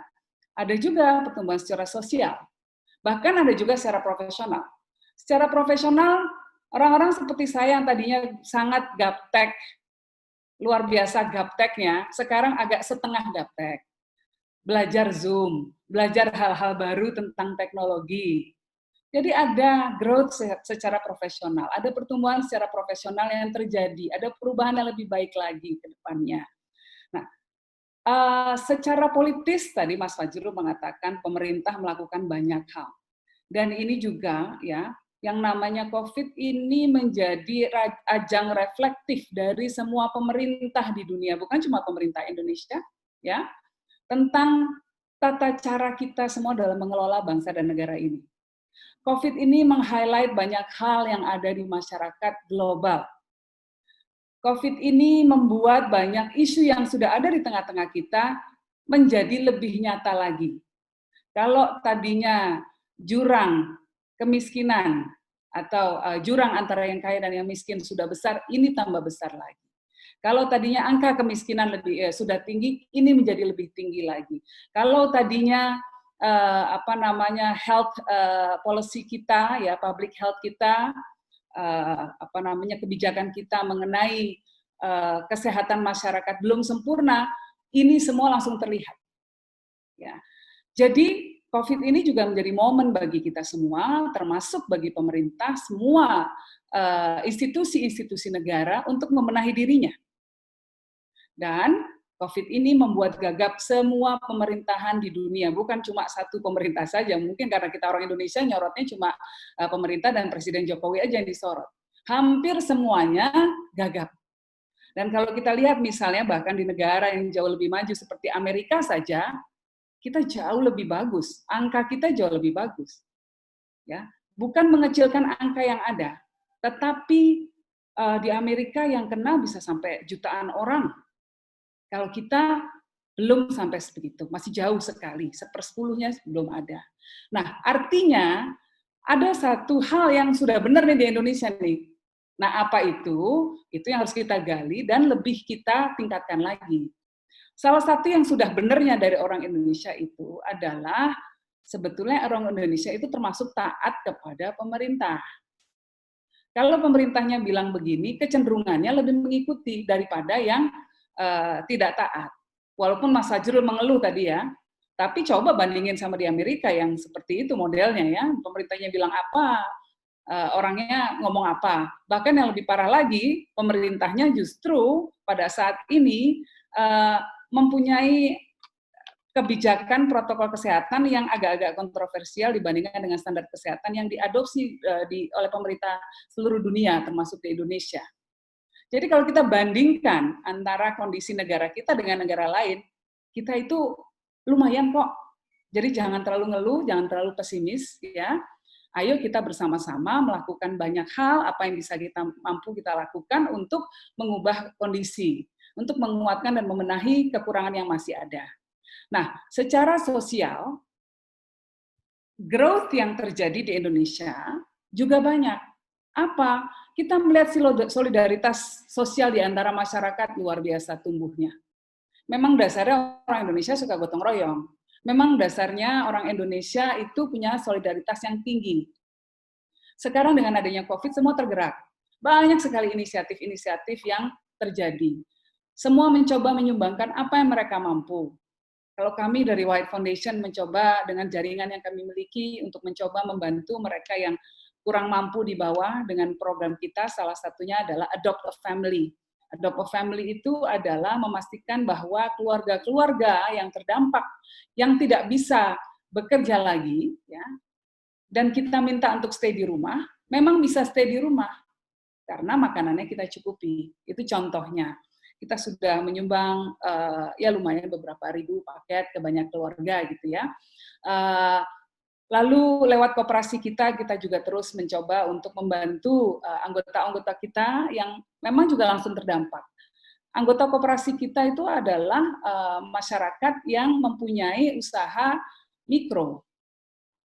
ada juga pertumbuhan secara sosial. Bahkan ada juga secara profesional. Secara profesional, orang-orang seperti saya yang tadinya sangat gaptek, luar biasa gapteknya, sekarang agak setengah gaptek. Belajar Zoom, belajar hal-hal baru tentang teknologi. Jadi ada growth secara profesional, ada pertumbuhan secara profesional yang terjadi, ada perubahan yang lebih baik lagi ke depannya. Nah, secara politis tadi Mas Fajrul mengatakan pemerintah melakukan banyak hal. Dan ini juga ya yang namanya COVID ini menjadi ajang reflektif dari semua pemerintah di dunia, bukan cuma pemerintah Indonesia, ya, tentang tata cara kita semua dalam mengelola bangsa dan negara ini. COVID ini meng-highlight banyak hal yang ada di masyarakat global. COVID ini membuat banyak isu yang sudah ada di tengah-tengah kita menjadi lebih nyata lagi. Kalau tadinya jurang kemiskinan atau jurang antara yang kaya dan yang miskin sudah besar, ini tambah besar lagi. Kalau tadinya angka kemiskinan sudah tinggi, ini menjadi lebih tinggi lagi. Kalau tadinya health policy kita, ya public health kita, kebijakan kita mengenai kesehatan masyarakat belum sempurna, ini semua langsung terlihat. Ya. Jadi COVID ini juga menjadi momen bagi kita semua, termasuk bagi pemerintah, semua institusi-institusi negara untuk membenahi dirinya. Dan COVID ini membuat gagap semua pemerintahan di dunia, bukan cuma satu pemerintah saja. Mungkin karena kita orang Indonesia nyorotnya cuma pemerintah dan Presiden Jokowi aja yang disorot. Hampir semuanya gagap. Dan kalau kita lihat misalnya bahkan di negara yang jauh lebih maju seperti Amerika saja, kita jauh lebih bagus, angka kita jauh lebih bagus. Ya, bukan mengecilkan angka yang ada, tetapi di Amerika yang kena bisa sampai jutaan orang. Kalau kita belum sampai sebegitu, masih jauh sekali, 1/10-nya belum ada. Nah, artinya ada satu hal yang sudah benar nih di Indonesia nih. Nah, apa itu? Itu yang harus kita gali dan lebih kita tingkatkan lagi. Salah satu yang sudah benarnya dari orang Indonesia itu adalah sebetulnya orang Indonesia itu termasuk taat kepada pemerintah. Kalau pemerintahnya bilang begini, kecenderungannya lebih mengikuti daripada yang tidak taat. Walaupun Mas Fajrul mengeluh tadi ya, tapi coba bandingin sama di Amerika yang seperti itu modelnya ya, pemerintahnya bilang apa, orangnya ngomong apa. Bahkan yang lebih parah lagi, pemerintahnya justru pada saat ini mempunyai kebijakan protokol kesehatan yang agak-agak kontroversial dibandingkan dengan standar kesehatan yang diadopsi oleh pemerintah seluruh dunia, termasuk di Indonesia. Jadi kalau kita bandingkan antara kondisi negara kita dengan negara lain, kita itu lumayan kok. Jadi jangan terlalu ngeluh, jangan terlalu pesimis, ya. Ayo kita bersama-sama melakukan banyak hal, apa yang bisa mampu kita lakukan untuk mengubah kondisi, untuk menguatkan dan membenahi kekurangan yang masih ada. Nah, secara sosial, growth yang terjadi di Indonesia juga banyak. Apa? Kita melihat solidaritas sosial di antara masyarakat luar biasa tumbuhnya. Memang dasarnya orang Indonesia suka gotong royong. Memang dasarnya orang Indonesia itu punya solidaritas yang tinggi. Sekarang dengan adanya COVID, semua tergerak. Banyak sekali inisiatif-inisiatif yang terjadi. Semua mencoba menyumbangkan apa yang mereka mampu. Kalau kami dari White Foundation mencoba dengan jaringan yang kami miliki untuk mencoba membantu mereka yang kurang mampu di bawah dengan program kita, salah satunya adalah Adopt a Family. Adopt a Family itu adalah memastikan bahwa keluarga-keluarga yang terdampak, yang tidak bisa bekerja lagi, ya, dan kita minta untuk stay di rumah, memang bisa stay di rumah, karena makanannya kita cukupi. Itu contohnya. Kita sudah menyumbang ya lumayan beberapa ribu paket ke banyak keluarga gitu ya. Lalu lewat koperasi kita juga terus mencoba untuk membantu anggota-anggota kita yang memang juga langsung terdampak. Anggota koperasi kita itu adalah masyarakat yang mempunyai usaha mikro.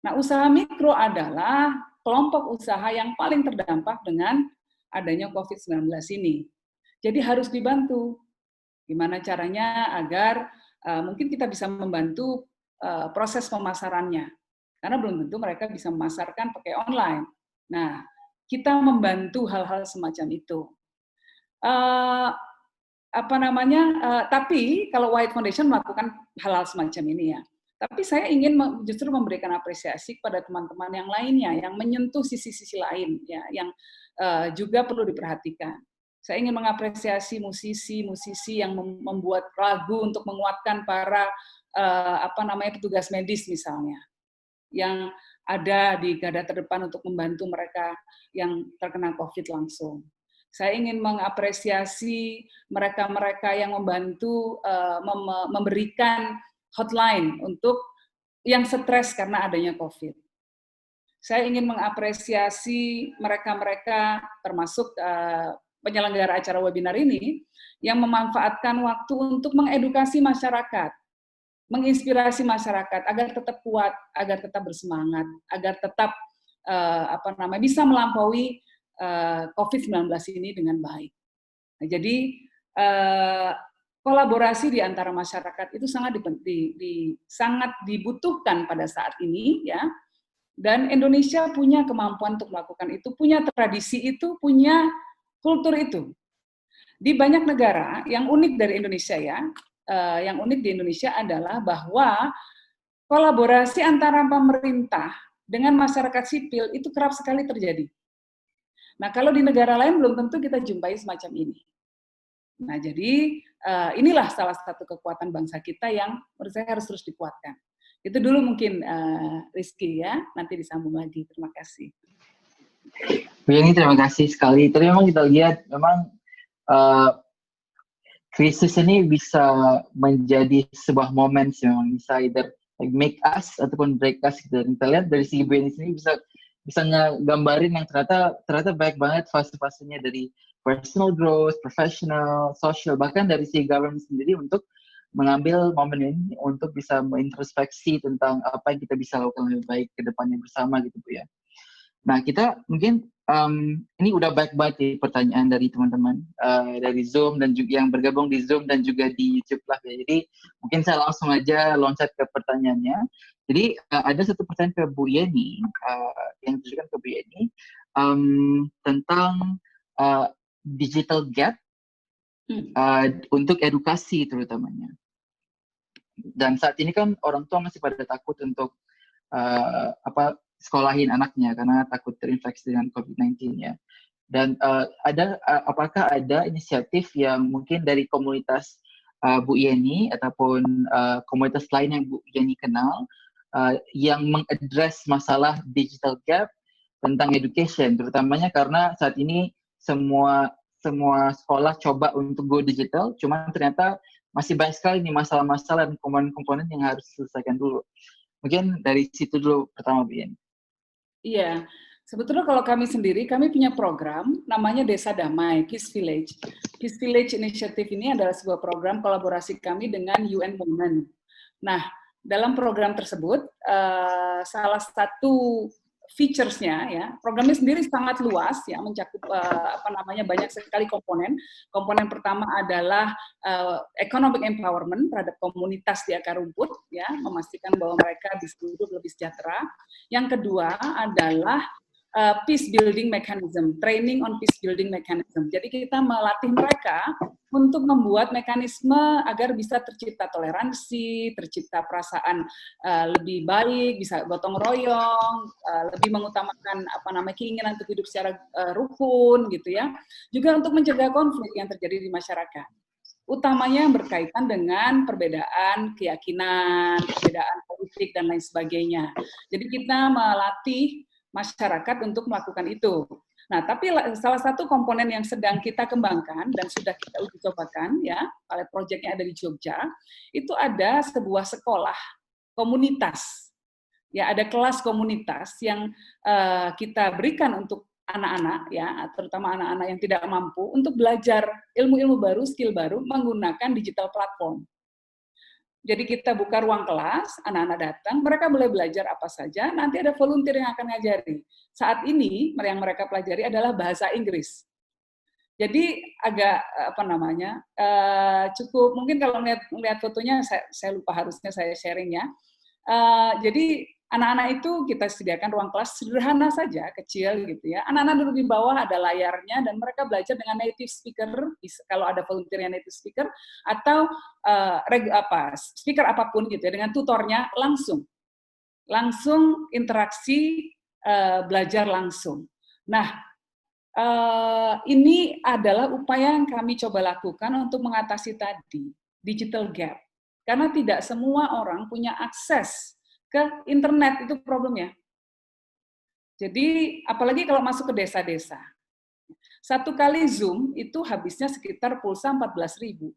Nah, usaha mikro adalah kelompok usaha yang paling terdampak dengan adanya COVID-19 ini. Jadi harus dibantu. Gimana caranya agar mungkin kita bisa membantu proses pemasarannya. Karena belum tentu mereka bisa memasarkan pakai online. Nah, kita membantu hal-hal semacam itu. Tapi kalau White Foundation melakukan hal-hal semacam ini ya. Tapi saya ingin justru memberikan apresiasi kepada teman-teman yang lainnya yang menyentuh sisi-sisi lain ya, yang juga perlu diperhatikan. Saya ingin mengapresiasi musisi-musisi yang membuat lagu untuk menguatkan para petugas medis misalnya, yang ada di garda terdepan untuk membantu mereka yang terkena COVID langsung. Saya ingin mengapresiasi mereka-mereka yang membantu memberikan hotline untuk yang stres karena adanya COVID. Saya ingin mengapresiasi mereka-mereka termasuk penyelenggara acara webinar ini yang memanfaatkan waktu untuk mengedukasi masyarakat, menginspirasi masyarakat agar tetap kuat, agar tetap bersemangat, agar tetap bisa melampaui COVID-19 ini dengan baik. Nah, jadi kolaborasi di antara masyarakat itu sangat dibutuhkan pada saat ini, ya. Dan Indonesia punya kemampuan untuk melakukan itu, punya tradisi itu, punya kultur itu. Di banyak negara, yang unik dari Indonesia ya, yang unik di Indonesia adalah bahwa kolaborasi antara pemerintah dengan masyarakat sipil itu kerap sekali terjadi. Nah, kalau di negara lain belum tentu kita jumpai semacam ini. Nah, jadi inilah salah satu kekuatan bangsa kita yang menurut saya harus terus dikuatkan. Itu dulu mungkin Rizky ya, nanti disambung lagi. Terima kasih. Bu Yani, terima kasih sekali. Tadi memang kita lihat memang krisis ini bisa menjadi sebuah momen sih, memang bisa either like make us ataupun break us gitu. Dan kita lihat dari segi Bu Yani sendiri bisa ngegambarin yang ternyata baik banget fase-fasenya dari personal growth, professional, social, bahkan dari segi government sendiri untuk mengambil momen ini untuk bisa mengintrospeksi tentang apa yang kita bisa lakukan lebih baik ke depannya bersama gitu Bu ya. Nah, kita mungkin ini udah baik banget nih pertanyaan dari teman-teman dari Zoom dan juga yang bergabung di Zoom dan juga di YouTube lah ya. Jadi mungkin saya langsung aja loncat ke pertanyaannya. Jadi ada satu pertanyaan ke Bu Yani yang ditujukan ke Bu Yani tentang digital gap untuk edukasi terutamanya. Dan saat ini kan orang tua masih pada takut untuk sekolahin anaknya karena takut terinfeksi dengan COVID-19 ya. Dan apakah ada inisiatif yang mungkin dari komunitas Bu Yani ataupun komunitas lain yang Bu Yani kenal yang mengadres masalah digital gap tentang education, terutamanya karena saat ini semua sekolah coba untuk go digital, cuman ternyata masih banyak sekali nih masalah-masalah dan komponen-komponen yang harus diselesaikan dulu. Mungkin dari situ dulu pertama, Bu Yani. Iya, sebetulnya kalau kami sendiri, kami punya program namanya Desa Damai, Peace Village. Peace Village Initiative ini adalah sebuah program kolaborasi kami dengan UN Women. Nah, dalam program tersebut, salah satu features-nya ya, programnya sendiri sangat luas ya, mencakup banyak sekali komponen. Komponen pertama adalah economic empowerment terhadap komunitas di akar rumput ya, memastikan bahwa mereka bisa hidup lebih sejahtera. Yang kedua adalah peace building mechanism, training on peace building mechanism. Jadi kita melatih mereka untuk membuat mekanisme agar bisa tercipta toleransi, tercipta perasaan lebih baik, bisa gotong royong, lebih mengutamakan keinginan untuk hidup secara rukun gitu ya. Juga untuk mencegah konflik yang terjadi di masyarakat. Utamanya yang berkaitan dengan perbedaan keyakinan, perbedaan politik dan lain sebagainya. Jadi kita melatih masyarakat untuk melakukan itu. Nah, tapi salah satu komponen yang sedang kita kembangkan dan sudah kita uji cobakan ya, pilot project-nya ada di Jogja, itu ada sebuah sekolah komunitas. Ya, ada kelas komunitas yang kita berikan untuk anak-anak ya, terutama anak-anak yang tidak mampu untuk belajar ilmu-ilmu baru, skill baru menggunakan digital platform. Jadi kita buka ruang kelas, anak-anak datang, mereka boleh belajar apa saja, nanti ada volunteer yang akan ngajari. Saat ini yang mereka pelajari adalah bahasa Inggris. Jadi agak cukup, mungkin kalau melihat fotonya, saya lupa harusnya saya sharing ya. Jadi anak-anak itu kita sediakan ruang kelas sederhana saja, kecil gitu ya. Anak-anak duduk di bawah, ada layarnya, dan mereka belajar dengan native speaker, kalau ada volunteer yang native speaker, atau speaker apapun gitu ya, dengan tutornya langsung interaksi, belajar langsung. Nah, ini adalah upaya yang kami coba lakukan untuk mengatasi tadi, digital gap. Karena tidak semua orang punya akses ke internet, itu problemnya. Jadi apalagi kalau masuk ke desa-desa. Satu kali Zoom itu habisnya sekitar pulsa 14.000.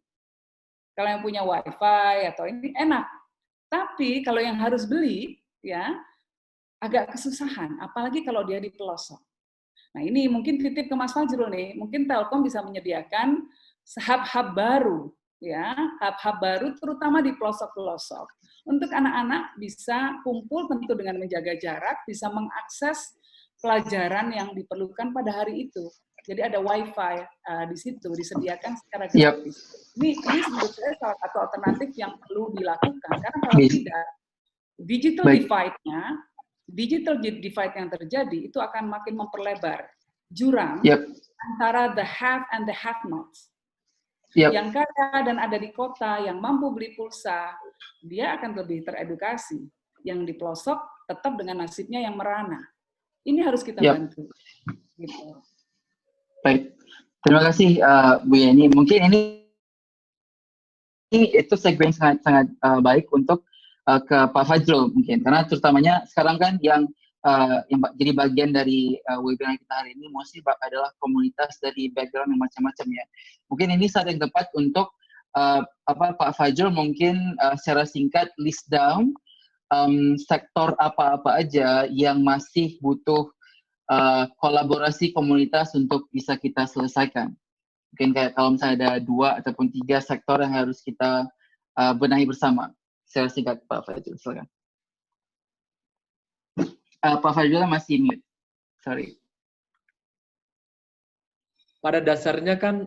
Kalau yang punya WiFi atau ini enak. Tapi kalau yang harus beli, ya agak kesusahan. Apalagi kalau dia di pelosok. Nah ini mungkin titip ke Mas Fajrul nih. Mungkin Telkom bisa menyediakan hub-hub baru, ya hub-hub baru terutama di pelosok-pelosok. Untuk anak-anak bisa kumpul tentu dengan menjaga jarak, bisa mengakses pelajaran yang diperlukan pada hari itu. Jadi ada WiFi di situ disediakan secara gratis. Ini menurut saya salah satu alternatif yang perlu dilakukan karena kalau tidak digital divide yang terjadi itu akan makin memperlebar jurang antara the have and the have nots. Yang kaya dan ada di kota, yang mampu beli pulsa, dia akan lebih teredukasi. Yang di pelosok tetap dengan nasibnya yang merana. Ini harus kita bantu. Gitu. Baik, terima kasih Bu Yeni. Mungkin ini itu segmen sangat baik untuk ke Pak Fajrul mungkin, karena terutamanya sekarang kan yang jadi bagian dari webinar kita hari ini mostly adalah komunitas dari background yang macam-macam ya. Mungkin ini saat yang tepat untuk Pak Fajrul mungkin secara singkat list down sektor apa-apa aja yang masih butuh kolaborasi komunitas untuk bisa kita selesaikan. Mungkin kayak kalau misalnya ada 2 ataupun 3 sektor yang harus kita benahi bersama. Secara singkat Pak Fajrul, silakan. Pak Fajrul masih mute, sorry. Pada dasarnya kan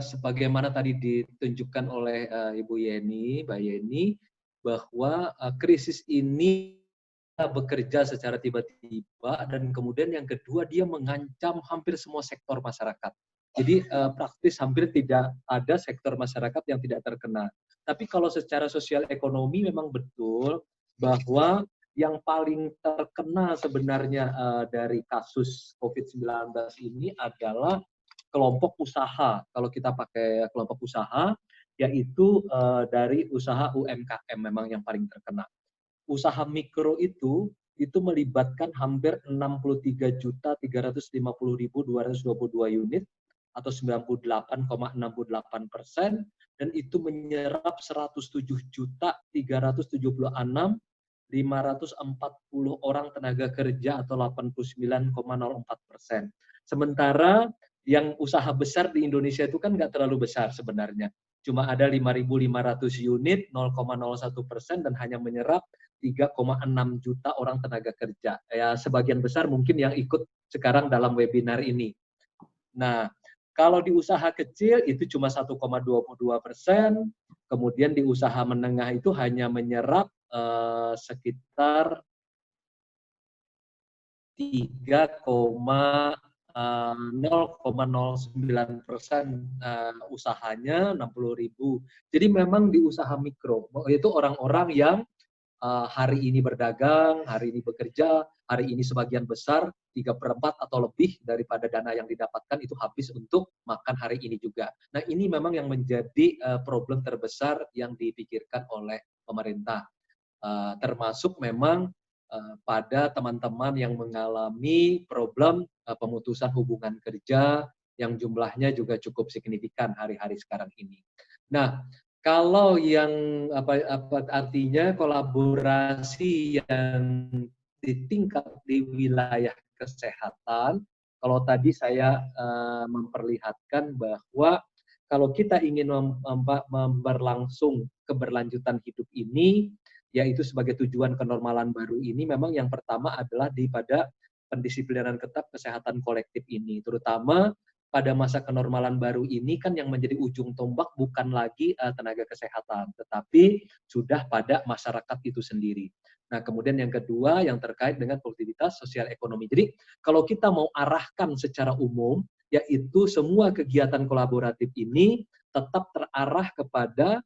sebagaimana tadi ditunjukkan oleh Ibu Yeni, Mbak Yeni, bahwa krisis ini bekerja secara tiba-tiba dan kemudian yang kedua dia mengancam hampir semua sektor masyarakat. Jadi praktis hampir tidak ada sektor masyarakat yang tidak terkena. Tapi kalau secara sosial ekonomi memang betul bahwa yang paling terkena sebenarnya dari kasus COVID-19 ini adalah kelompok usaha. Kalau kita pakai kelompok usaha, yaitu dari usaha UMKM memang yang paling terkena. Usaha mikro itu melibatkan hampir 63.350.222 unit atau 98,68% dan itu menyerap 107.376.540 orang tenaga kerja atau 89,04%. Sementara yang usaha besar di Indonesia itu kan nggak terlalu besar sebenarnya. Cuma ada 5.500 unit, 0,01% dan hanya menyerap 3,6 juta orang tenaga kerja. Ya, sebagian besar mungkin yang ikut sekarang dalam webinar ini. Nah, kalau di usaha kecil itu cuma 1,22%, kemudian di usaha menengah itu hanya menyerap sekitar 0,09% usahanya 60.000. Jadi memang di usaha mikro, itu orang-orang yang hari ini berdagang, hari ini bekerja, hari ini sebagian besar 3/4 atau lebih daripada dana yang didapatkan itu habis untuk makan hari ini juga. Nah ini memang yang menjadi problem terbesar yang dipikirkan oleh pemerintah. Termasuk memang pada teman-teman yang mengalami problem pemutusan hubungan kerja yang jumlahnya juga cukup signifikan hari-hari sekarang ini. Nah, kalau yang apa artinya kolaborasi yang di tingkat di wilayah kesehatan, kalau tadi saya memperlihatkan bahwa kalau kita ingin memberlangsung keberlanjutan hidup ini, yaitu sebagai tujuan kenormalan baru ini, memang yang pertama adalah pada pendisiplinan ketat kesehatan kolektif ini, terutama pada masa kenormalan baru ini kan yang menjadi ujung tombak bukan lagi tenaga kesehatan, tetapi sudah pada masyarakat itu sendiri. Nah, kemudian yang kedua yang terkait dengan produktivitas sosial ekonomi. Jadi, kalau kita mau arahkan secara umum, yaitu semua kegiatan kolaboratif ini tetap terarah kepada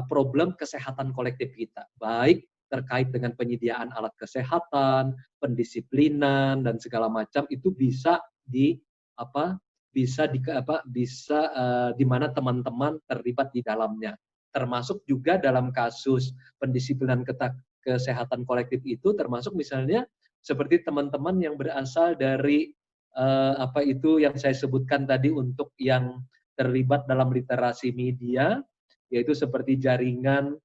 problem kesehatan kolektif kita, baik terkait dengan penyediaan alat kesehatan, pendisiplinan dan segala macam itu bisa di mana teman-teman terlibat di dalamnya. Termasuk juga dalam kasus pendisiplinan kesehatan kolektif itu termasuk misalnya seperti teman-teman yang berasal dari apa itu yang saya sebutkan tadi untuk yang terlibat dalam literasi media, yaitu seperti jaringan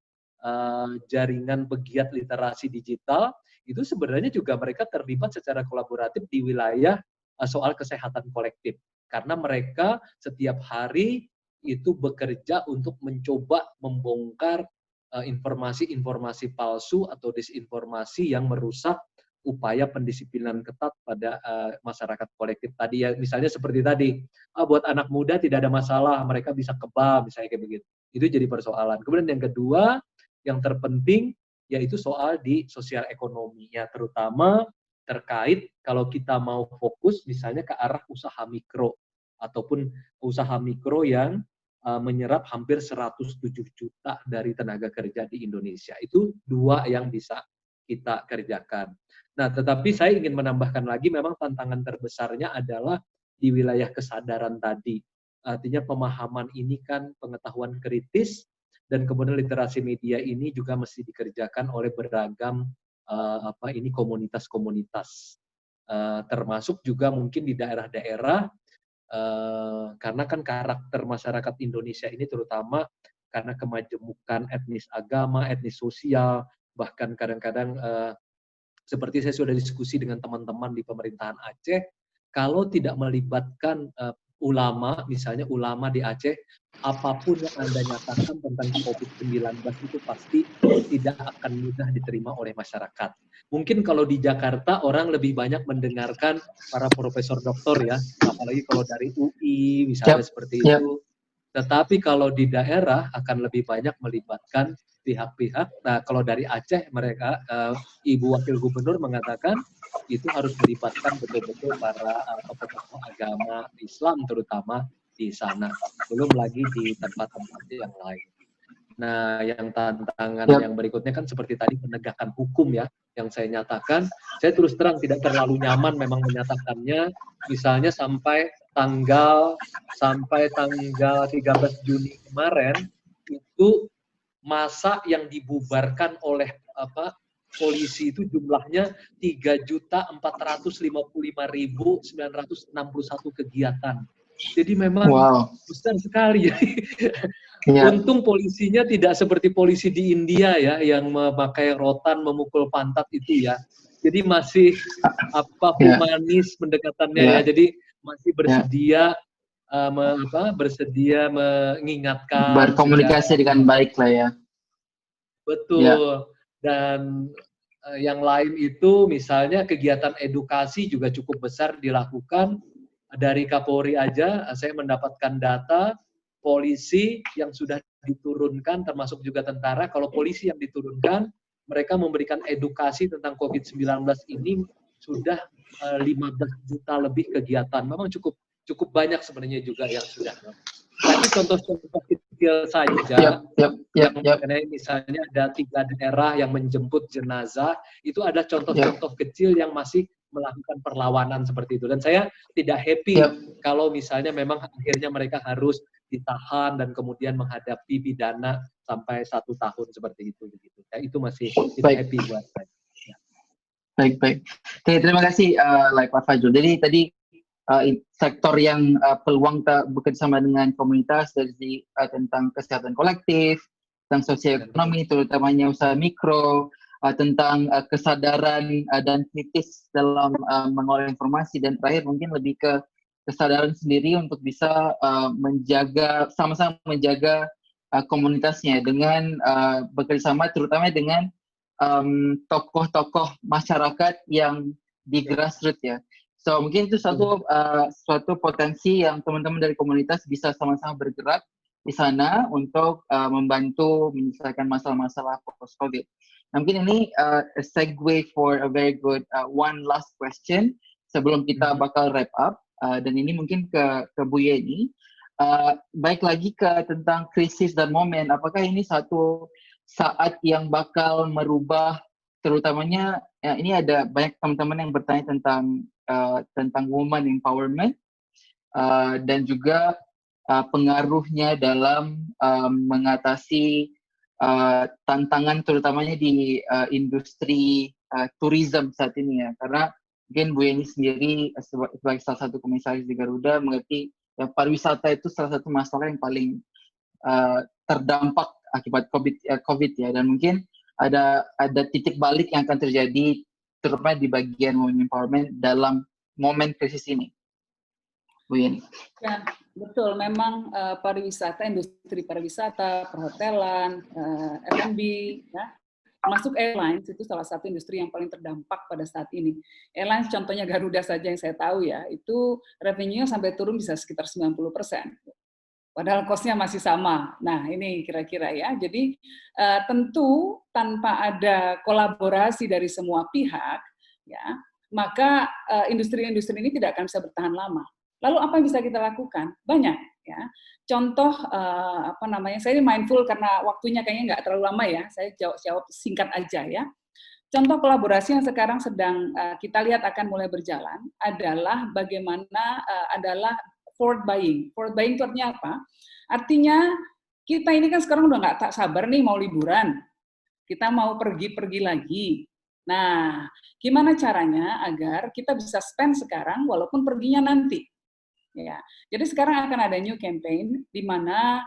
pegiat literasi digital, itu sebenarnya juga mereka terlibat secara kolaboratif di wilayah soal kesehatan kolektif. Karena mereka setiap hari itu bekerja untuk mencoba membongkar informasi-informasi palsu atau disinformasi yang merusak upaya pendisiplinan ketat pada masyarakat kolektif tadi ya, misalnya seperti tadi, buat anak muda tidak ada masalah, mereka bisa kebal, misalnya kayak begitu. Itu jadi persoalan. Kemudian yang kedua, yang terpenting yaitu soal di sosial ekonomi ya, terutama terkait kalau kita mau fokus misalnya ke arah usaha mikro ataupun usaha mikro yang menyerap hampir 107 juta dari tenaga kerja di Indonesia. Itu dua yang bisa kita kerjakan. Nah, tetapi saya ingin menambahkan lagi, memang tantangan terbesarnya adalah di wilayah kesadaran tadi. Artinya pemahaman ini kan pengetahuan kritis, dan kemudian literasi media ini juga mesti dikerjakan oleh beragam komunitas-komunitas, termasuk juga mungkin di daerah-daerah, karena kan karakter masyarakat Indonesia ini terutama karena kemajemukan etnis agama, etnis sosial, bahkan kadang-kadang seperti saya sudah diskusi dengan teman-teman di pemerintahan Aceh, kalau tidak melibatkan ulama, misalnya ulama di Aceh, apapun yang Anda nyatakan tentang COVID-19 itu pasti tidak akan mudah diterima oleh masyarakat. Mungkin kalau di Jakarta orang lebih banyak mendengarkan para profesor doktor ya, apalagi kalau dari UI misalnya seperti itu. Tetapi kalau di daerah akan lebih banyak melibatkan pihak-pihak. Nah, kalau dari Aceh mereka Ibu Wakil Gubernur mengatakan itu harus melibatkan betul-betul para tokoh-tokoh agama Islam terutama di sana. Belum lagi di tempat-tempat yang lain. Nah, yang tantangan yang berikutnya kan seperti tadi penegakan hukum ya, yang saya nyatakan. Saya terus terang tidak terlalu nyaman memang menyatakannya, misalnya sampai tanggal 13 Juni kemarin itu masa yang dibubarkan oleh polisi itu jumlahnya 3.455.961 kegiatan. Jadi memang besar sekali. Untung polisinya tidak seperti polisi di India ya, yang memakai rotan memukul pantat itu ya. Jadi masih humanis pendekatannya ya. Jadi masih bersedia bersedia mengingatkan, berkomunikasi dengan baik lah ya. Betul. Dan yang lain itu misalnya kegiatan edukasi juga cukup besar dilakukan. Dari Kapolri aja saya mendapatkan data polisi yang sudah diturunkan, termasuk juga tentara. Kalau polisi yang diturunkan, mereka memberikan edukasi tentang COVID-19 ini sudah 15 juta lebih kegiatan. Memang cukup banyak sebenarnya juga yang sudah. Tapi contoh-contoh kecil saja, yang mengenai misalnya ada 3 daerah yang menjemput jenazah, itu ada contoh-contoh kecil yang masih melakukan perlawanan seperti itu. Dan saya tidak happy kalau misalnya memang akhirnya mereka harus ditahan dan kemudian menghadapi pidana sampai 1 tahun seperti itu. Ya, itu masih tidak happy buat saya. Ya. Baik. Oke, terima kasih Pak Fajrul. Jadi tadi sektor yang peluang bekerjasama dengan komunitas dari tentang kesehatan kolektif, tentang sosial ekonomi, terutamanya usaha mikro, tentang kesadaran dan kritis dalam mengolah informasi, dan terakhir mungkin lebih ke kesadaran sendiri untuk bisa sama-sama menjaga komunitasnya dengan bekerjasama terutama dengan tokoh-tokoh masyarakat yang di grassroots ya. So mungkin itu suatu potensi yang teman-teman dari komunitas bisa sama-sama bergerak di sana untuk membantu menyelesaikan masalah-masalah post-COVID. Nah, mungkin ini a segue for a very good one last question sebelum kita bakal wrap up, dan ini mungkin ke Bu Yeni. Baik lagi ke tentang krisis dan momen, apakah ini satu saat yang bakal merubah, terutamanya ini ada banyak teman-teman yang bertanya tentang woman empowerment dan juga pengaruhnya dalam mengatasi tantangan terutamanya di industri tourism saat ini ya, karena mungkin Bu Yeni sendiri sebagai salah satu komisaris di Garuda mengerti ya, pariwisata itu salah satu masalah yang paling terdampak akibat COVID ya, dan mungkin ada titik balik yang akan terjadi terutama di bagian women empowerment dalam momen krisis ini. Bu Yeni. Ya, betul. Memang pariwisata, industri pariwisata, perhotelan, F&B, ya, termasuk airlines itu salah satu industri yang paling terdampak pada saat ini. Airlines contohnya Garuda saja yang saya tahu ya, itu revenue sampai turun bisa sekitar 90%. Padahal cost-nya masih sama. Nah, ini kira-kira ya. Jadi tentu tanpa ada kolaborasi dari semua pihak, ya, maka industri-industri ini tidak akan bisa bertahan lama. Lalu apa yang bisa kita lakukan? Banyak, ya. Contoh saya mindful karena waktunya kayaknya nggak terlalu lama ya. Saya jawab singkat aja ya. Contoh kolaborasi yang sekarang sedang kita lihat akan mulai berjalan adalah bagaimana adalah forward buying. Forward buying itu artinya apa? Artinya kita ini kan sekarang udah nggak tak sabar nih mau liburan. Kita mau pergi-pergi lagi. Nah, gimana caranya agar kita bisa spend sekarang walaupun perginya nanti? Ya, jadi sekarang akan ada new campaign di mana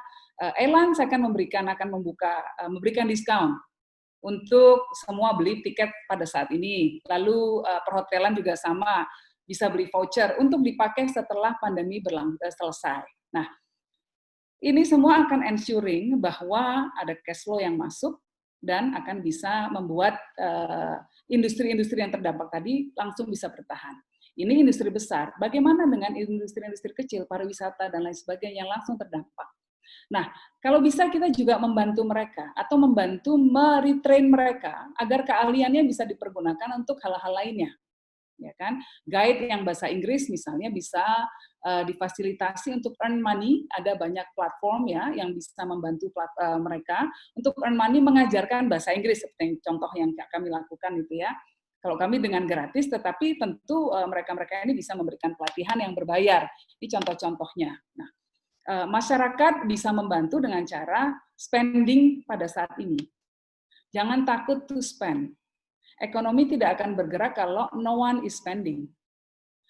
airlines akan memberikan diskon untuk semua beli tiket pada saat ini. Lalu perhotelan juga sama, bisa beli voucher untuk dipakai setelah pandemi selesai. Nah, ini semua akan ensuring bahwa ada cash flow yang masuk dan akan bisa membuat industri-industri yang terdampak tadi langsung bisa bertahan. Ini industri besar. Bagaimana dengan industri-industri kecil, pariwisata dan lain sebagainya yang langsung terdampak? Nah, kalau bisa kita juga membantu mereka atau membantu meretrain mereka agar keahliannya bisa dipergunakan untuk hal-hal lainnya. Ya kan? Guide yang bahasa Inggris misalnya bisa difasilitasi untuk earn money. Ada banyak platform ya yang bisa membantu mereka untuk earn money mengajarkan bahasa Inggris seperti contoh yang kami lakukan itu ya. Kalau kami dengan gratis, tetapi tentu mereka-mereka ini bisa memberikan pelatihan yang berbayar. Ini contoh-contohnya. Nah, masyarakat bisa membantu dengan cara spending pada saat ini. Jangan takut to spend. Ekonomi tidak akan bergerak kalau no one is spending.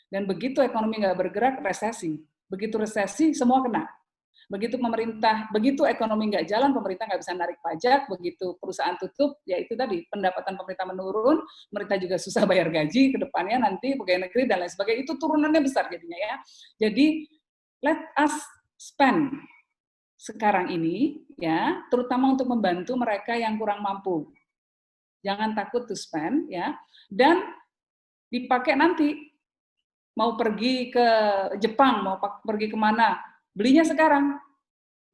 Dan begitu ekonomi nggak bergerak, resesi. Begitu resesi, semua kena. Begitu ekonomi nggak jalan, pemerintah nggak bisa narik pajak, begitu perusahaan tutup, ya itu tadi, pendapatan pemerintah menurun, pemerintah juga susah bayar gaji ke depannya nanti, pegawai negeri dan lain sebagainya, itu turunannya besar jadinya ya. Jadi, let us spend sekarang ini, ya, terutama untuk membantu mereka yang kurang mampu. Jangan takut to spend, ya, dan dipakai nanti, mau pergi ke Jepang, mau pergi kemana, belinya sekarang,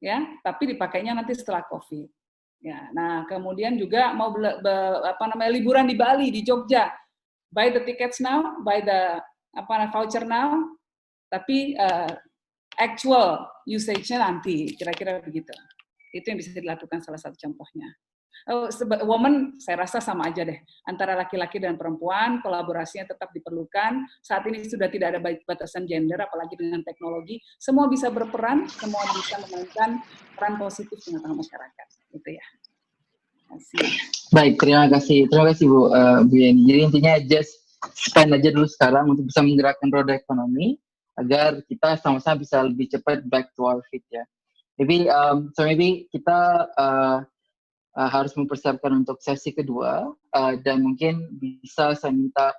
ya, tapi dipakainya nanti setelah COVID. Ya, nah kemudian juga mau liburan di Bali, di Jogja, buy the tickets now, buy the voucher now, tapi actual usage-nya nanti, kira-kira begitu. Itu yang bisa dilakukan salah satu contohnya. Woman, saya rasa sama aja deh. Antara laki-laki dan perempuan, kolaborasinya tetap diperlukan. Saat ini sudah tidak ada batasan gender, apalagi dengan teknologi. Semua bisa berperan, semua bisa memainkan peran positif di tengah masyarakat. Itu ya. Baik, terima kasih Bu Yeni. Jadi intinya just spend aja dulu sekarang untuk bisa menggerakkan roda ekonomi agar kita sama-sama bisa lebih cepat back to our feet ya. Jadi so maybe kita harus mempersiapkan untuk sesi kedua dan mungkin bisa saya minta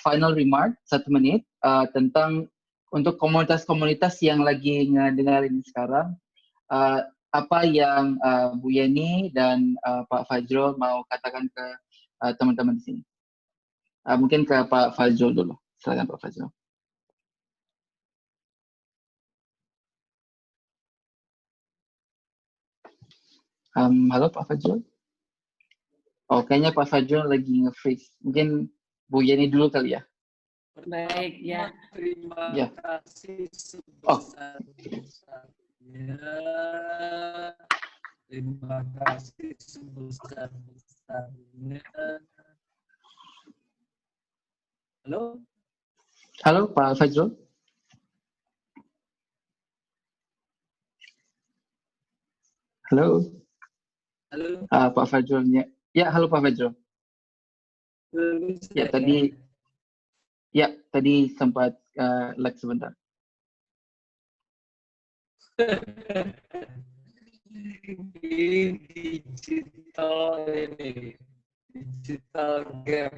final remark 1 menit tentang untuk komunitas-komunitas yang lagi ngedengerin sekarang apa yang Bu Yeni dan Pak Fajrul mau katakan ke teman-teman di sini. Mungkin ke Pak Fajrul dulu. Silakan Pak Fajrul. Halo Pak Fajrul. Oh, kayaknya Pak Fajrul lagi nge-freeze. Mungkin Bu Yeni dulu kali ya. Baik, ya. Terima Ya. kasih sebesar-besarnya. Terima kasih sebesar-besarnya. Halo? Halo Pak Fajrul. Halo. Halo. Pak Fajrul. Ya, halo Pak Fajrul. Ya, tadi sempat lag sebentar. Digital game.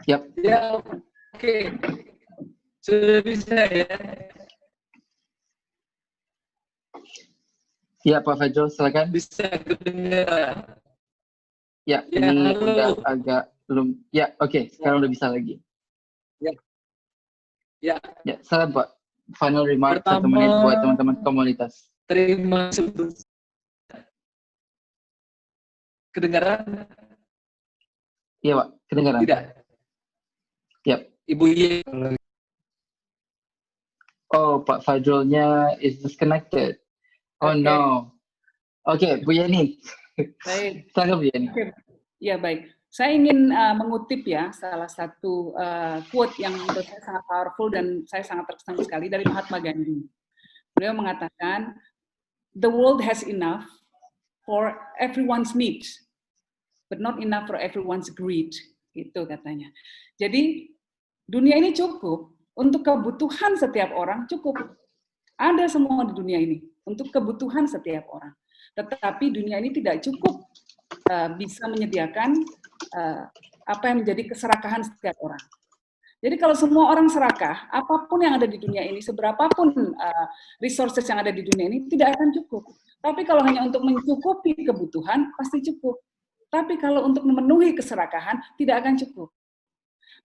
Yap. Ya, oke. Sudah bisa ya? Ya, Pak Fajrul, silakan. Bisa kedengaran? Ya, Ya, ini halo. udah agak belum. Ya, oke, sekarang udah bisa lagi. Ya. Ya. Ya, silakan Pak. Final remark 1 Pertama, menit buat teman-teman komunitas. terima kasih. Kedengaran? Iya, Pak, kedengaran. Tidak. Yap. Ibu Ye. Oh, Pak Fajrulnya is disconnected. Oh Oke. no. Oke, Bu Yani. Baik. Silakan Bu Yani. Ya, baik. Saya ingin mengutip ya salah satu quote yang menurut saya sangat powerful dan saya sangat terkesan sekali dari Mahatma Gandhi. Beliau mengatakan, the world has enough for everyone's needs, but not enough for everyone's greed. Itu katanya. Jadi dunia ini cukup untuk kebutuhan setiap orang, cukup. Ada semua di dunia ini untuk kebutuhan setiap orang. Tetapi dunia ini tidak cukup bisa menyediakan apa yang menjadi keserakahan setiap orang. Jadi kalau semua orang serakah, apapun yang ada di dunia ini, seberapapun resources yang ada di dunia ini tidak akan cukup. Tapi kalau hanya untuk mencukupi kebutuhan, pasti cukup. Tapi kalau untuk memenuhi keserakahan, tidak akan cukup.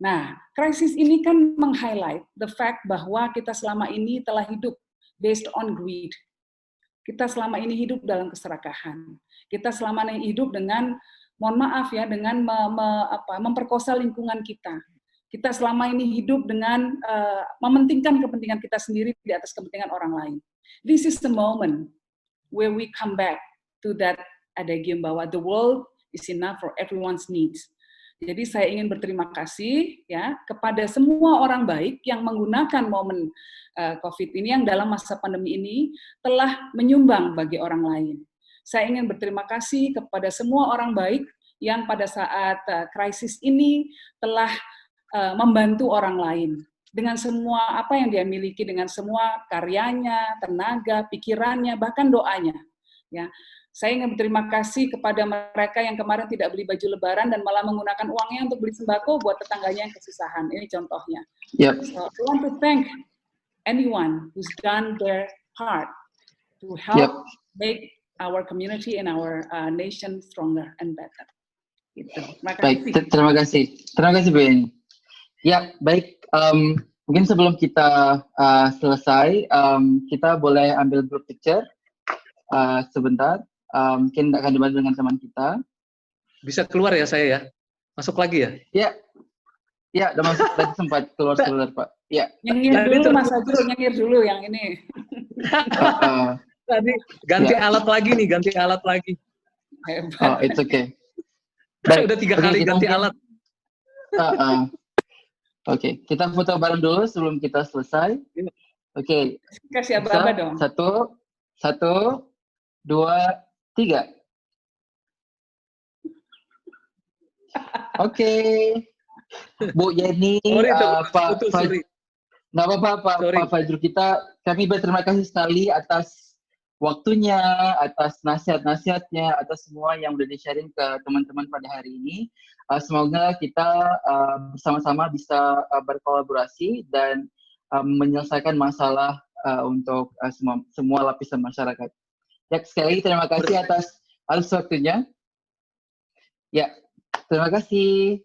Nah, krisis ini kan meng-highlight the fact bahwa kita selama ini telah hidup based on greed. Kita selama ini hidup dalam keserakahan. Kita selama ini hidup dengan, mohon maaf ya, dengan memperkosa lingkungan kita. Kita selama ini hidup dengan mementingkan kepentingan kita sendiri di atas kepentingan orang lain. This is the moment where we come back to that adagium bahwa the world is enough for everyone's needs. Jadi saya ingin berterima kasih ya kepada semua orang baik yang menggunakan momen COVID ini yang dalam masa pandemi ini telah menyumbang bagi orang lain. Saya ingin berterima kasih kepada semua orang baik yang pada saat krisis ini telah membantu orang lain dengan semua apa yang dia miliki, dengan semua karyanya, tenaga, pikirannya, bahkan doanya. Ya. Saya ingin berterima kasih kepada mereka yang kemarin tidak beli baju lebaran dan malah menggunakan uangnya untuk beli sembako buat tetangganya yang kesusahan. Ini contohnya. Yep. So, I want to thank anyone who's done their part to help make our community and our nation stronger and better. Gitu. Baik, terima kasih. Terima kasih Bu Yani. Ya, baik. Mungkin sebelum kita selesai, kita boleh ambil group picture sebentar. Mungkin akan dibantu dengan teman kita. Bisa keluar ya saya ya? Masuk lagi ya? Ya, ya, udah masuk. Tadi sempat keluar Pak. Ya. Nyengir dulu Mas Fajrul, nyengir dulu yang ini. Tadi ganti alat lagi nih, ganti alat lagi. Oh, it's okay. Baik, udah 3 kali ganti alat. Oke, kita foto bareng dulu sebelum kita selesai. Oke. Kasih aba-aba dong. 1, 2, 3. Oke. Bu Yani, Pak Fajrul kita, kami berterima kasih sekali atas waktunya, atas nasihat-nasihatnya, atas semua yang udah di-sharing ke teman-teman pada hari ini. Semoga kita bersama-sama bisa berkolaborasi dan menyelesaikan masalah untuk semua lapisan masyarakat. Ya, sekali lagi terima kasih atas waktunya. Ya, terima kasih.